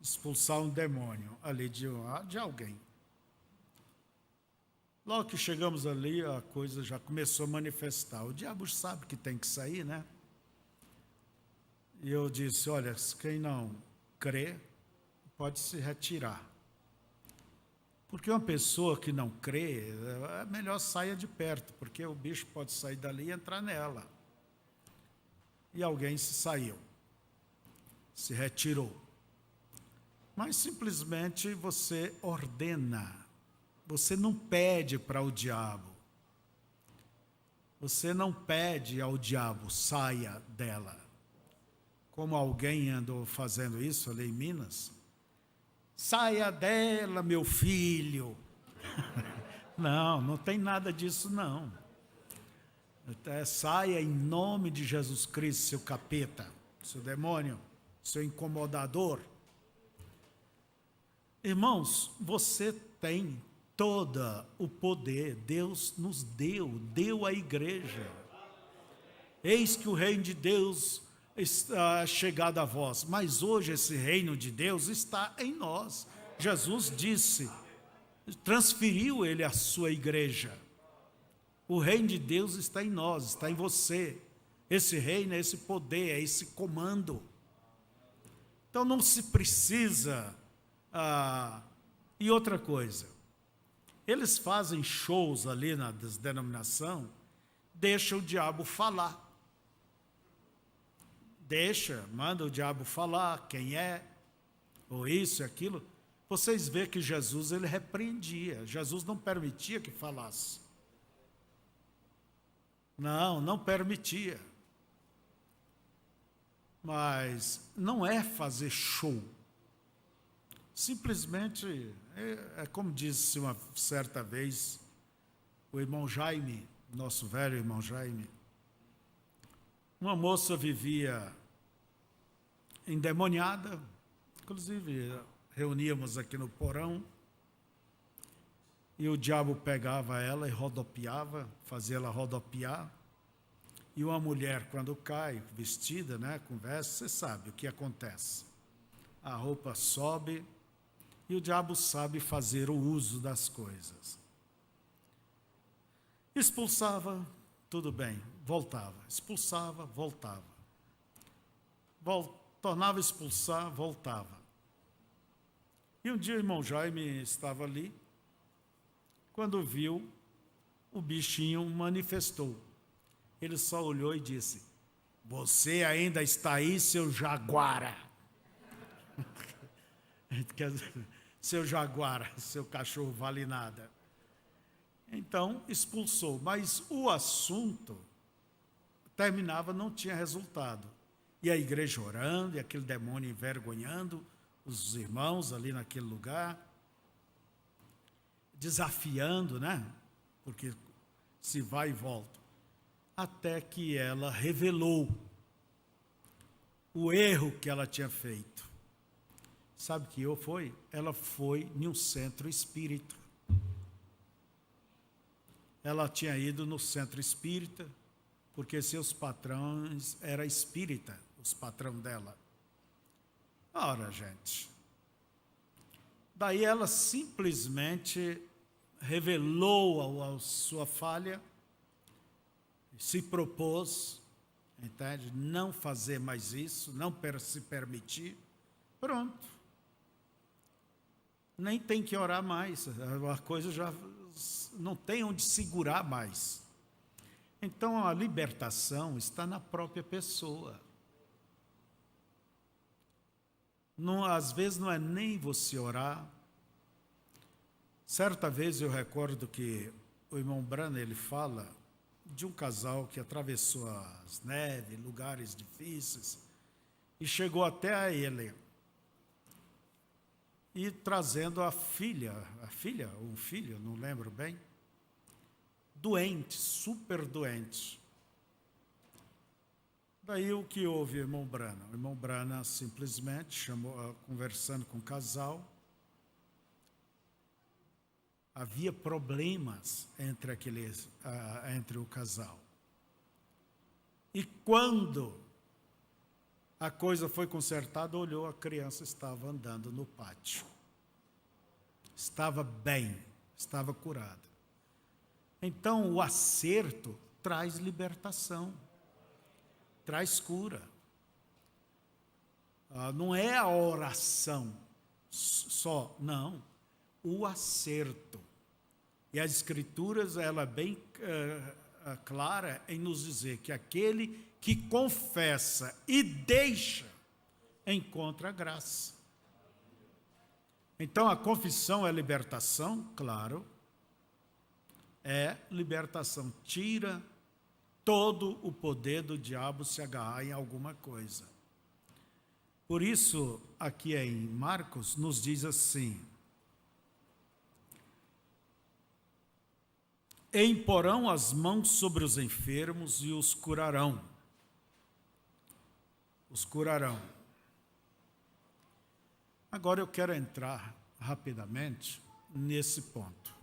expulsar um demônio ali de alguém. Logo que chegamos ali, a coisa já começou a manifestar. O diabo sabe que tem que sair, né? E eu disse, olha, quem não crê, pode se retirar. Porque uma pessoa que não crê, é melhor saia de perto, porque o bicho pode sair dali e entrar nela. E alguém se saiu, se retirou. Mas simplesmente você ordena, você não pede para o diabo. Você não pede ao diabo, saia dela. Como alguém andou fazendo isso ali em Minas. Saia dela, meu filho. Não tem nada disso, não. Saia em nome de Jesus Cristo, seu capeta. seu demônio, seu incomodador. Irmãos, você tem todo o poder, Deus nos deu à igreja. Eis que o reino de Deus está chegado a vós, mas hoje esse reino de Deus está em nós. Jesus disse, transferiu ele à sua igreja. O reino de Deus está em nós, está em você. Esse reino é esse poder, é esse comando. Então não se precisa. E outra coisa, eles fazem shows ali na denominação, deixa o diabo falar. Manda o diabo falar quem é, ou isso e aquilo. Vocês veem que Jesus, ele repreendia. Jesus não permitia que falasse. Não permitia. Mas não é fazer show. Simplesmente, é como disse uma certa vez o irmão Jaime, nosso velho irmão Jaime. Uma moça vivia endemoniada, inclusive reuníamos aqui no porão, e o diabo pegava ela e rodopiava, fazia ela rodopiar. E uma mulher, quando cai, vestida, conversa, você sabe o que acontece. A roupa sobe e o diabo sabe fazer o uso das coisas. Expulsava, tudo bem, voltava. Expulsava, voltava. Tornava a expulsar, voltava. E um dia o irmão Jaime estava ali, quando viu, o bichinho manifestou. Ele só olhou e disse, você ainda está aí, seu jaguara. Quer dizer, seu jaguara, seu cachorro vale nada. Então, expulsou. Mas o assunto terminava, não tinha resultado. E a igreja orando, e aquele demônio envergonhando os irmãos ali naquele lugar, desafiando, porque se vai e volta. Até que ela revelou o erro que ela tinha feito. Sabe o que foi? Ela foi em um centro espírita. Ela tinha ido no centro espírita, porque seus patrões eram espírita, os patrões dela. Ora, gente, daí ela simplesmente revelou a sua falha, se propôs, entende? Não fazer mais isso, não se permitir, pronto. Nem tem que orar mais, a coisa já não tem onde segurar mais. Então a libertação está na própria pessoa. Não, às vezes não é nem você orar. Certa vez eu recordo que o irmão Brana, ele fala de um casal que atravessou as neves, lugares difíceis, e chegou até a ele. E trazendo a filha ou um filho, não lembro bem, doente, super doente. Daí o que houve, irmão Brana? O irmão Brana simplesmente chamou, conversando com o casal. Havia problemas entre o casal. E quando a coisa foi consertada, olhou, a criança estava andando no pátio. Estava bem, estava curada. Então, o acerto traz libertação, traz cura. Não é a oração só, não. O acerto. E as Escrituras, ela é bem clara em nos dizer que aquele que confessa e deixa, encontra graça. Então, a confissão é libertação, claro, é libertação. Tira todo o poder do diabo se agarrar em alguma coisa. Por isso, aqui em Marcos, nos diz assim, e imporão as mãos sobre os enfermos e os curarão. os curarão. Agora eu quero entrar rapidamente nesse ponto.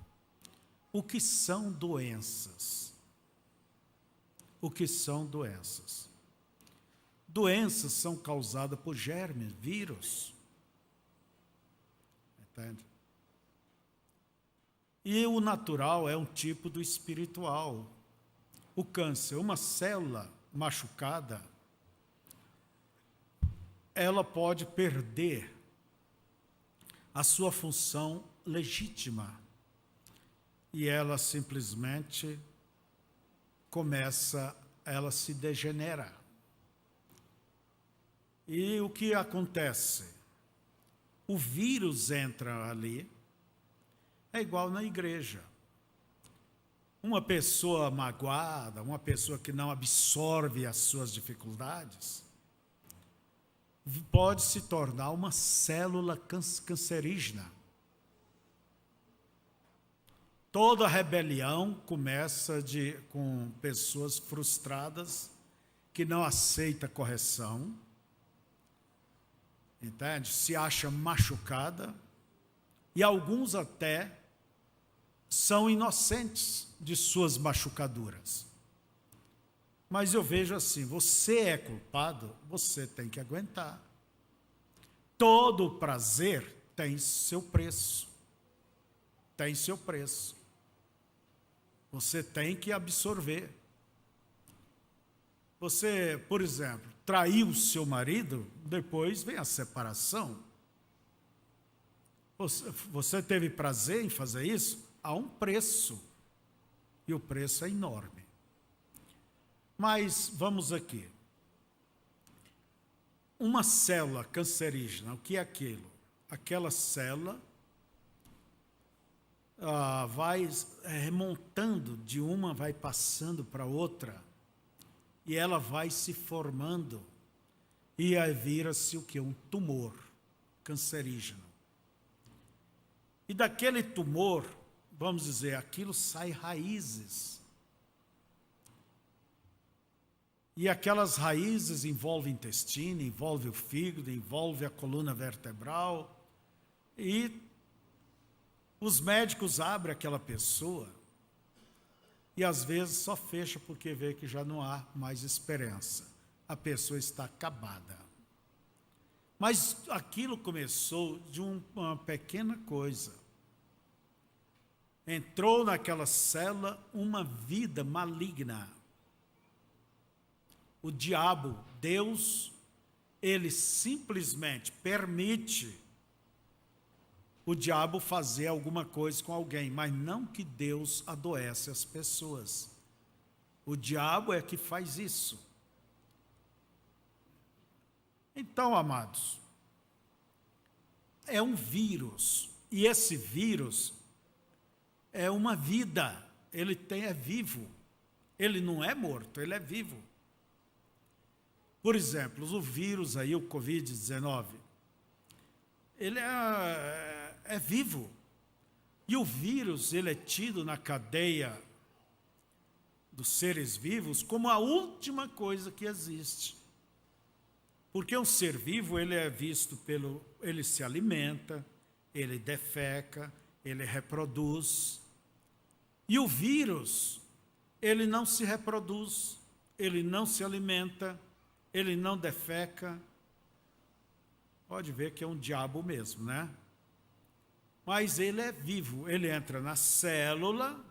O que são doenças? O que são doenças? Doenças são causadas por germes, vírus. Entende? E o natural é um tipo do espiritual. O câncer, uma célula machucada, ela pode perder a sua função legítima e ela simplesmente ela se degenera. E o que acontece? O vírus entra ali, é igual na igreja. Uma pessoa magoada, uma pessoa que não absorve as suas dificuldades, pode se tornar uma célula cancerígena. Toda rebelião começa com pessoas frustradas, que não aceitam correção, entende? Se acha machucada, e alguns até são inocentes de suas machucaduras. Mas eu vejo assim, você é culpado, você tem que aguentar. Todo prazer tem seu preço. Tem seu preço. Você tem que absorver. Você, por exemplo, traiu seu marido, depois vem a separação. Você teve prazer em fazer isso? Há um preço. E o preço é enorme. Mas vamos aqui. Uma célula cancerígena, o que é aquilo? Aquela célula vai remontando de uma, vai passando para outra, e ela vai se formando, e aí vira-se o que? Um tumor cancerígeno. E daquele tumor, vamos dizer, aquilo sai raízes. E aquelas raízes envolvem o intestino, envolve o fígado, envolve a coluna vertebral. E os médicos abrem aquela pessoa e às vezes só fecha porque vê que já não há mais esperança. A pessoa está acabada. Mas aquilo começou de uma pequena coisa. Entrou naquela célula uma vida maligna. O diabo, Deus, ele simplesmente permite o diabo fazer alguma coisa com alguém, mas não que Deus adoece as pessoas. O diabo é que faz isso. Então, amados, é um vírus, e esse vírus é uma vida, é vivo, ele não é morto, ele é vivo. Por exemplo, o vírus aí, o Covid-19, ele é vivo. E o vírus, ele é tido na cadeia dos seres vivos como a última coisa que existe. Porque um ser vivo, ele é visto ele se alimenta, ele defeca, ele reproduz. E o vírus, ele não se reproduz, ele não se alimenta, ele não defeca. Pode ver que é um diabo mesmo, né? Mas ele é vivo, ele entra na célula,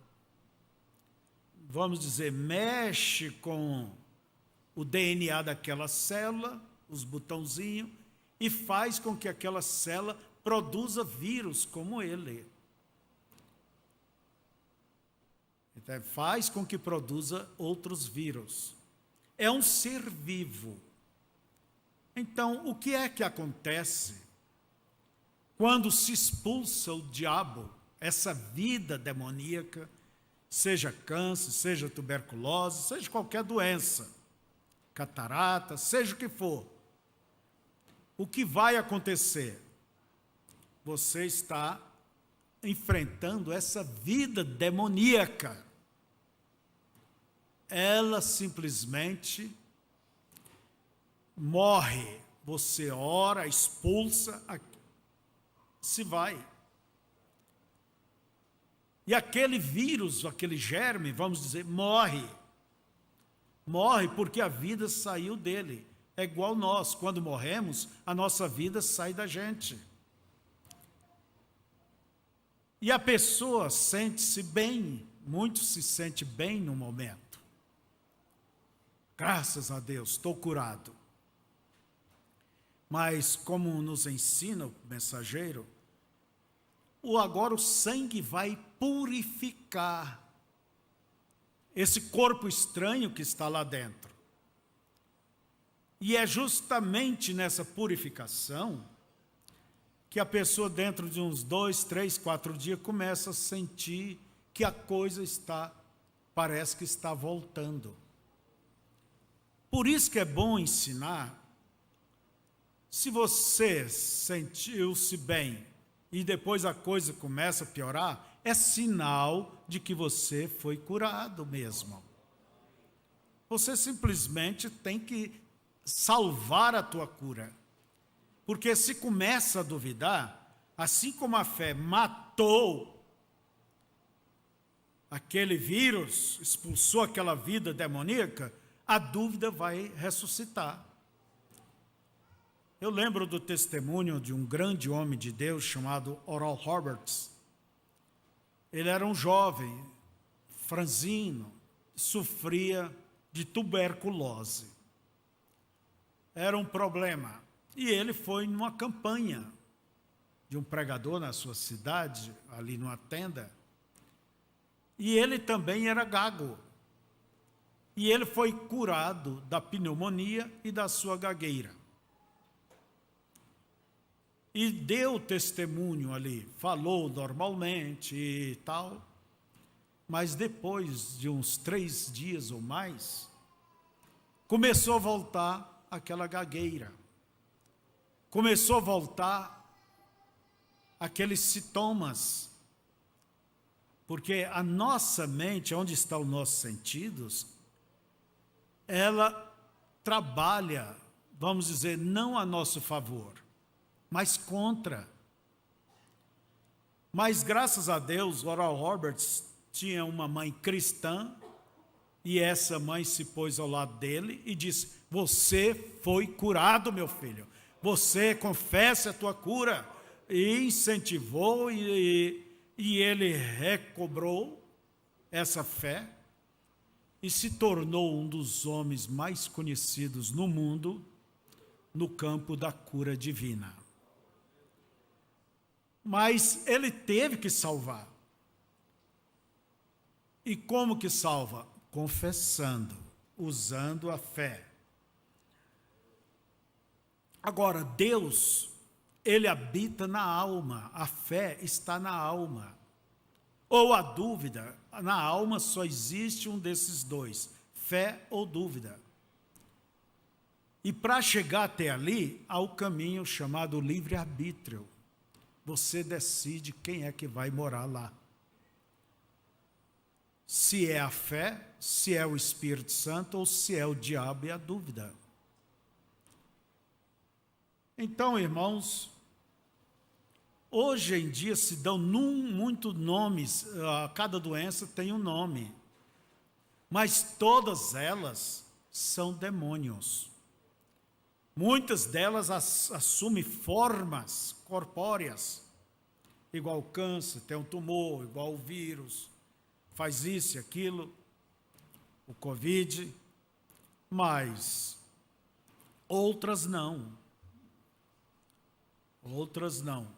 vamos dizer, mexe com o DNA daquela célula, os botãozinhos, e faz com que aquela célula produza vírus como ele. Então, faz com que produza outros vírus. É um ser vivo. Então, o que é que acontece quando se expulsa o diabo, essa vida demoníaca, seja câncer, seja tuberculose, seja qualquer doença, catarata, seja o que for? O que vai acontecer? Você está enfrentando essa vida demoníaca. Ela simplesmente morre, você ora, expulsa, se vai. E aquele vírus, aquele germe, vamos dizer, morre. Morre porque a vida saiu dele. É igual nós, quando morremos, a nossa vida sai da gente. E a pessoa sente-se bem, muito se sente bem no momento. Graças a Deus, estou curado. Mas, como nos ensina o mensageiro, agora o sangue vai purificar esse corpo estranho que está lá dentro. E é justamente nessa purificação que a pessoa, dentro de uns 2, 3, 4 dias, começa a sentir que a coisa parece que está voltando. Por isso que é bom ensinar. Se você sentiu-se bem e depois a coisa começa a piorar, é sinal de que você foi curado mesmo. Você simplesmente tem que salvar a tua cura. Porque se começa a duvidar, assim como a fé matou aquele vírus, expulsou aquela vida demoníaca, a dúvida vai ressuscitar. Eu lembro do testemunho de um grande homem de Deus chamado Oral Roberts. Ele era um jovem, franzino, sofria de tuberculose. Era um problema. E ele foi numa campanha de um pregador na sua cidade, ali numa tenda. E ele também era gago. E ele foi curado da pneumonia e da sua gagueira. E deu testemunho ali, falou normalmente e tal, mas depois de uns 3 dias ou mais, começou a voltar aquela gagueira, começou a voltar aqueles sintomas, porque a nossa mente, onde estão os nossos sentidos, ela trabalha, vamos dizer, não a nosso favor, mas contra. Mas graças a Deus, Oral Roberts tinha uma mãe cristã, e essa mãe se pôs ao lado dele e disse: você foi curado, meu filho, você confessa a tua cura, e incentivou, e ele recobrou essa fé, e se tornou um dos homens mais conhecidos no mundo, no campo da cura divina. Mas ele teve que salvar. E como que salva? Confessando, usando a fé. Agora, Deus, ele habita na alma, a fé está na alma. Ou a dúvida, na alma só existe um desses dois, fé ou dúvida. E para chegar até ali, há o caminho chamado livre-arbítrio. Você decide quem é que vai morar lá. Se é a fé, se é o Espírito Santo ou se é o diabo e a dúvida. Então, irmãos, hoje em dia se dão muitos nomes, cada doença tem um nome, mas todas elas são demônios. Muitas delas assumem formas corpóreas, igual o câncer, tem um tumor, igual o vírus, faz isso e aquilo, o Covid, mas outras não. Outras não.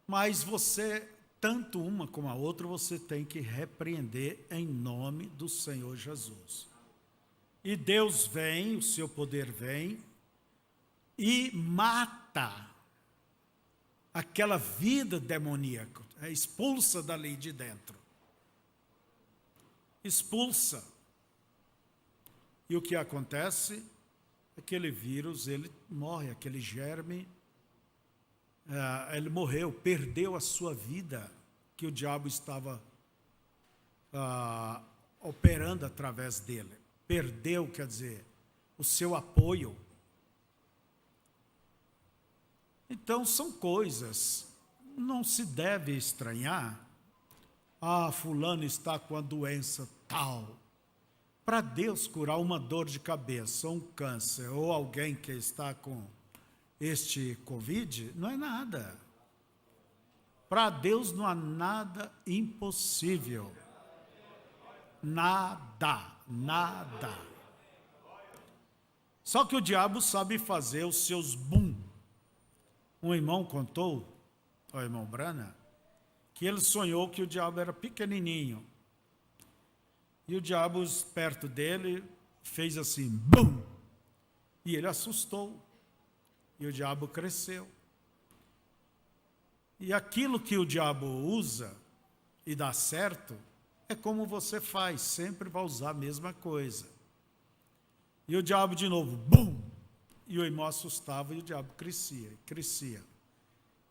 Mas você, tanto uma como a outra, você tem que repreender em nome do Senhor Jesus. E Deus vem, o seu poder vem, e mata aquela vida demoníaca, expulsa dali de dentro. Expulsa. E o que acontece? Aquele vírus, ele morre, aquele germe, ele morreu, perdeu a sua vida, que o diabo estava operando através dele. Perdeu, quer dizer, o seu apoio. Então, são coisas, não se deve estranhar. Ah, fulano está com a doença tal. Para Deus curar uma dor de cabeça, ou um câncer, ou alguém que está com este Covid, não é nada. Para Deus não há nada impossível. Nada, nada. Só que o diabo sabe fazer os seus bum. Um irmão contou, o irmão Brana, que ele sonhou que o diabo era pequenininho. E o diabo, perto dele, fez assim, bum! E ele assustou. E o diabo cresceu. E aquilo que o diabo usa e dá certo, é como você faz, sempre vai usar a mesma coisa. E o diabo de novo, bum! E o irmão assustava e o diabo crescia.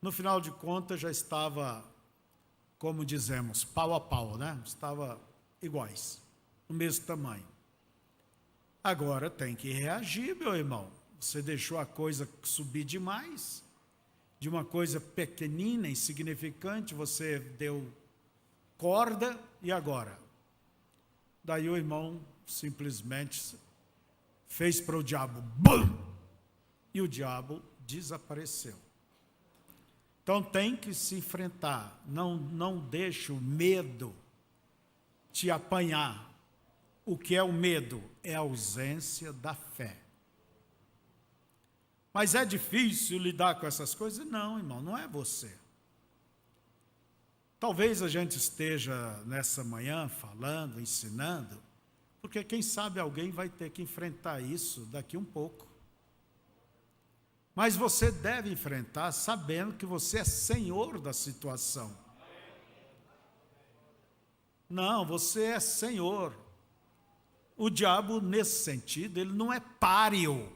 No final de contas já estava, como dizemos, pau a pau, né? Estava iguais, do mesmo tamanho. Agora tem que reagir, meu irmão. Você deixou a coisa subir demais. De uma coisa pequenina, insignificante, você deu corda, e agora? Daí o irmão simplesmente fez para o diabo, bum! E o diabo desapareceu. Então tem que se enfrentar, não deixe o medo te apanhar. O que é o medo? É a ausência da fé. Mas é difícil lidar com essas coisas? Não, irmão, não é você. Talvez a gente esteja nessa manhã falando, ensinando, porque quem sabe alguém vai ter que enfrentar isso daqui um pouco. Mas você deve enfrentar sabendo que você é senhor da situação. Não, você é senhor. O diabo, nesse sentido, ele não é páreo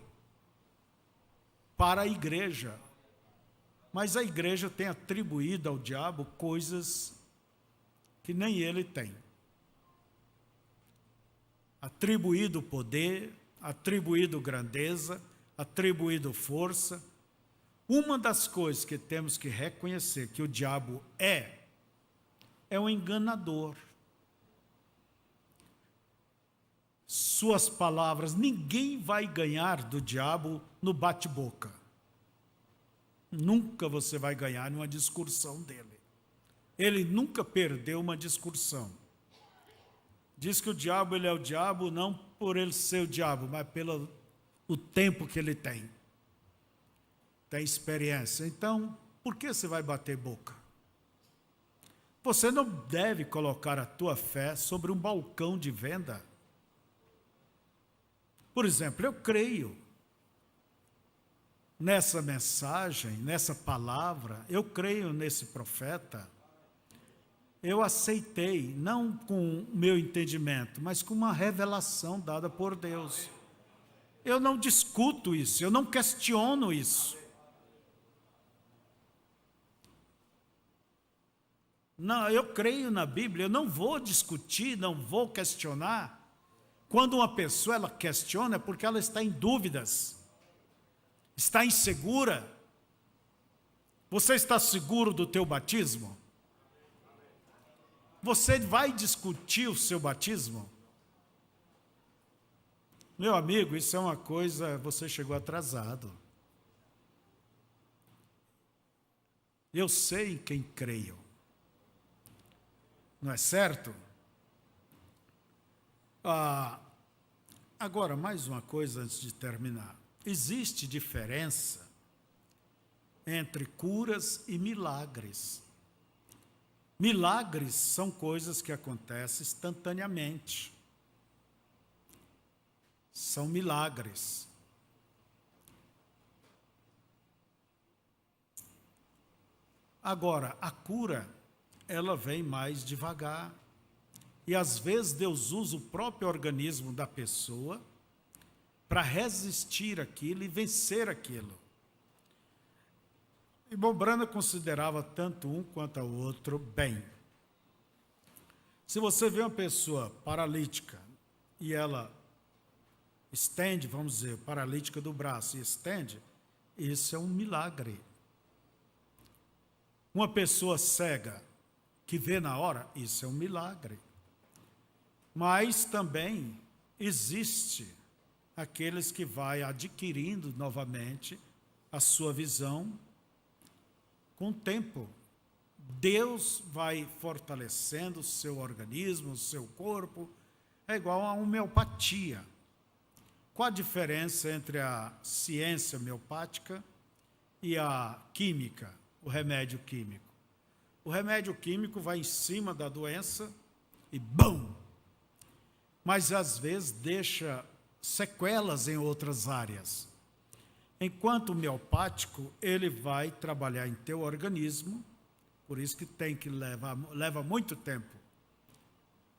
para a igreja. Mas a igreja tem atribuído ao diabo coisas que nem ele tem. Atribuído poder, atribuído grandeza, atribuído força. Uma das coisas que temos que reconhecer que o diabo é um enganador. Suas palavras, ninguém vai ganhar do diabo no bate-boca. Nunca você vai ganhar numa discussão dele. Ele nunca perdeu uma discussão. Diz que o diabo, ele é o diabo, não por ele ser o diabo, mas pelo o tempo que ele tem. Tem experiência. Então, por que você vai bater boca? Você não deve colocar a tua fé sobre um balcão de venda. Por exemplo, eu creio nessa mensagem, nessa palavra, eu creio nesse profeta, eu aceitei, não com o meu entendimento, mas com uma revelação dada por Deus. Eu não discuto isso, eu não questiono isso. Não, eu creio na Bíblia, eu não vou discutir, não vou questionar. Quando uma pessoa ela questiona é porque ela está em dúvidas, está insegura. Você está seguro do teu batismo? Você vai discutir o seu batismo? Meu amigo, isso é uma coisa, você chegou atrasado. Eu sei em quem creio. Não é certo? Agora, mais uma coisa antes de terminar. Existe diferença entre curas e milagres. Milagres são coisas que acontecem instantaneamente. São milagres. Agora, a cura, ela vem mais devagar. E às vezes Deus usa o próprio organismo da pessoa para resistir àquilo e vencer aquilo. E Brana considerava tanto um quanto o outro bem. Se você vê uma pessoa paralítica e ela estende, vamos dizer, paralítica do braço e estende, isso é um milagre. Uma pessoa cega que vê na hora, isso é um milagre. Mas também existe aqueles que vai adquirindo novamente a sua visão com o tempo. Deus vai fortalecendo o seu organismo, o seu corpo, é igual a homeopatia. Qual a diferença entre a ciência homeopática e a química, o remédio químico? O remédio químico vai em cima da doença e BUM! Mas às vezes deixa sequelas em outras áreas. Enquanto o homeopático, ele vai trabalhar em teu organismo, por isso que leva muito tempo.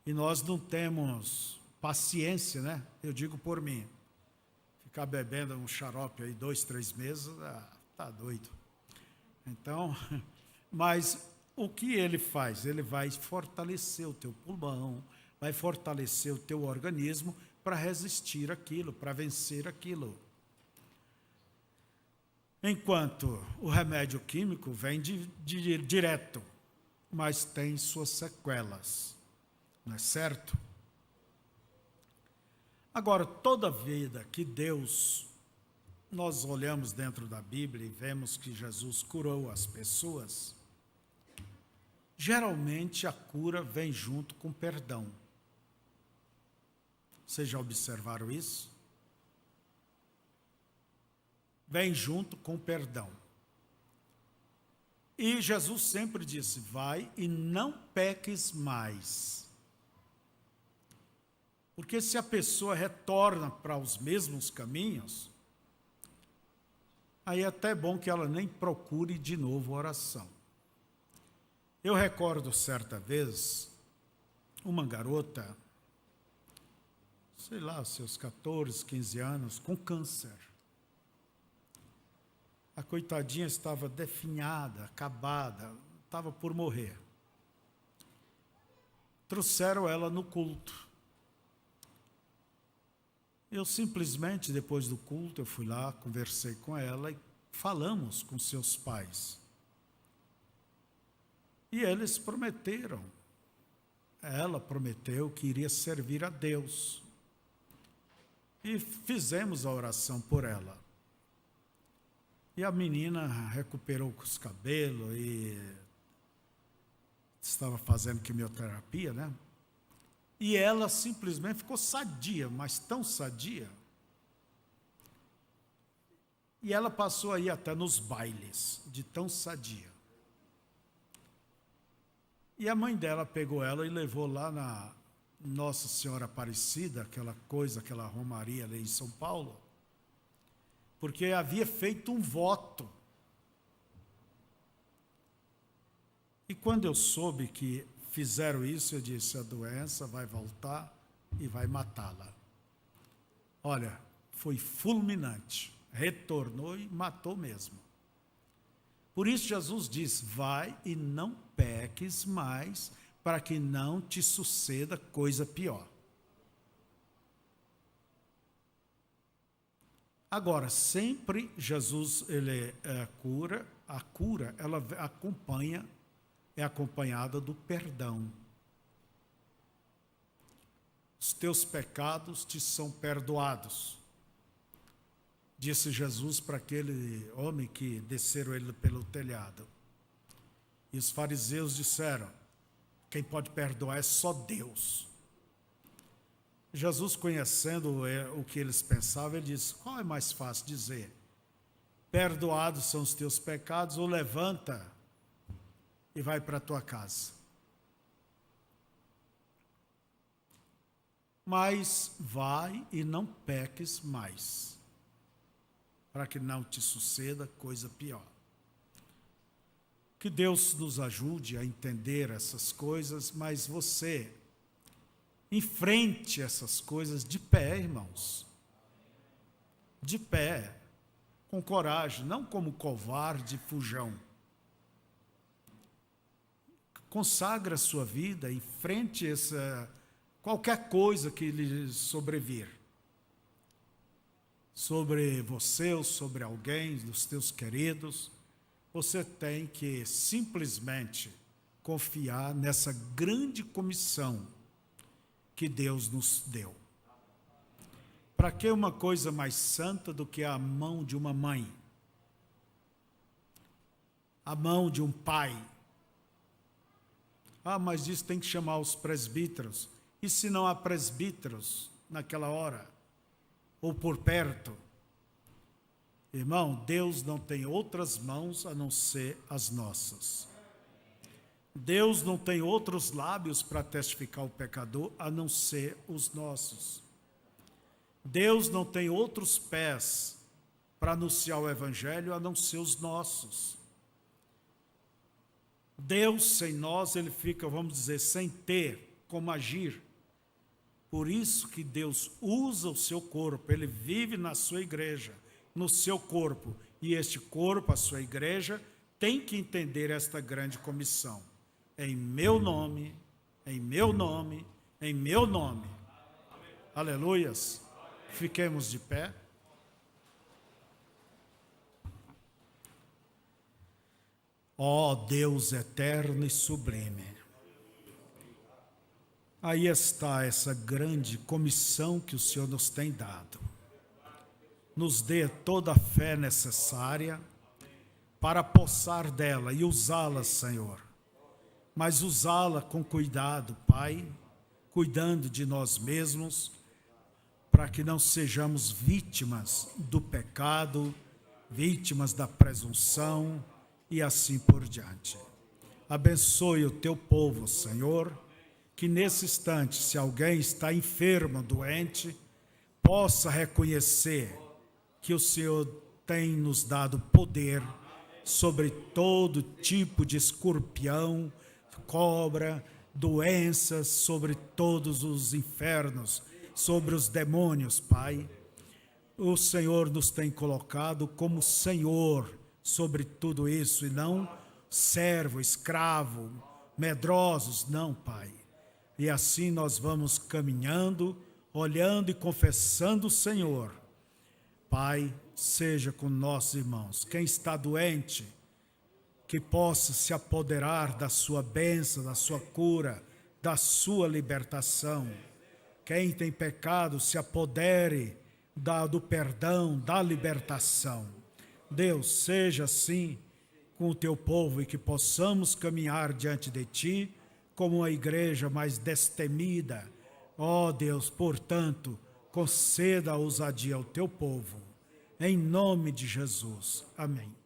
E nós não temos paciência, né? Eu digo por mim. Ficar bebendo um xarope aí 2, 3 meses, tá doido. Então, mas o que ele faz? Ele vai fortalecer o teu pulmão, vai fortalecer o teu organismo para resistir àquilo, para vencer aquilo. Enquanto o remédio químico vem direto, mas tem suas sequelas, não é certo? Agora, toda vida que nós olhamos dentro da Bíblia e vemos que Jesus curou as pessoas, geralmente a cura vem junto com perdão. Vocês já observaram isso? Vem junto com perdão. E Jesus sempre disse, vai e não peques mais. Porque se a pessoa retorna para os mesmos caminhos, aí é até bom que ela nem procure de novo oração. Eu recordo certa vez, uma garota, sei lá, seus 14, 15 anos, com câncer. A coitadinha estava definhada, acabada, estava por morrer. Trouxeram ela no culto. Eu simplesmente, depois do culto, eu fui lá, conversei com ela e falamos com seus pais. E eles prometeram. Ela prometeu que iria servir a Deus. E fizemos a oração por ela. E a menina recuperou os cabelos e estava fazendo quimioterapia, né? E ela simplesmente ficou sadia, mas tão sadia. E ela passou aí até nos bailes, de tão sadia. E a mãe dela pegou ela e levou lá na Nossa Senhora Aparecida, aquela romaria ali em São Paulo, porque havia feito um voto. E quando eu soube que fizeram isso, eu disse, a doença vai voltar e vai matá-la. Olha, foi fulminante, retornou e matou mesmo. Por isso Jesus disse, vai e não peques mais, para que não te suceda coisa pior. Agora, sempre Jesus, a cura, ela é acompanhada do perdão. Os teus pecados te são perdoados. Disse Jesus para aquele homem que desceram ele pelo telhado. E os fariseus disseram, quem pode perdoar é só Deus. Jesus, conhecendo o que eles pensavam, ele disse, qual é mais fácil dizer? Perdoados são os teus pecados, ou levanta e vai para a tua casa. Mas vai e não peques mais, para que não te suceda coisa pior. Que Deus nos ajude a entender essas coisas, mas você enfrente essas coisas de pé, irmãos. De pé, com coragem, não como covarde, fujão. Consagra a sua vida, enfrente qualquer coisa que lhe sobrevir. Sobre você ou sobre alguém, dos teus queridos, você tem que simplesmente confiar nessa grande comissão que Deus nos deu. Para que uma coisa mais santa do que a mão de uma mãe? A mão de um pai? Mas isso tem que chamar os presbíteros. E se não há presbíteros naquela hora? Ou por perto? Irmão, Deus não tem outras mãos a não ser as nossas. Deus não tem outros lábios para testificar o pecador a não ser os nossos. Deus não tem outros pés para anunciar o evangelho a não ser os nossos. Deus sem nós, ele fica, vamos dizer, sem ter como agir. Por isso que Deus usa o seu corpo, ele vive na sua igreja, no seu corpo. E este corpo, a sua igreja, tem que entender esta grande comissão. Em meu nome, em meu nome, em meu nome. Aleluias. Fiquemos de pé. Ó Deus eterno e sublime, aí está essa grande comissão que o Senhor nos tem dado. Nos dê toda a fé necessária para possar dela e usá-la, Senhor. Mas usá-la com cuidado, Pai, cuidando de nós mesmos, para que não sejamos vítimas do pecado, vítimas da presunção e assim por diante. Abençoe o teu povo, Senhor, que nesse instante, se alguém está enfermo, doente, possa reconhecer que o Senhor tem nos dado poder sobre todo tipo de escorpião, cobra, doenças, sobre todos os infernos, sobre os demônios, Pai. O Senhor nos tem colocado como Senhor sobre tudo isso, e não servo, escravo, medrosos, não, Pai. E assim nós vamos caminhando, olhando e confessando o Senhor. Pai, seja com nossos irmãos. Quem está doente, que possa se apoderar da sua bênção, da sua cura, da sua libertação. Quem tem pecado, se apodere do perdão, da libertação. Deus, seja assim com o teu povo e que possamos caminhar diante de ti como uma igreja mais destemida. Ó Deus, portanto, conceda a ousadia ao teu povo. Em nome de Jesus. Amém.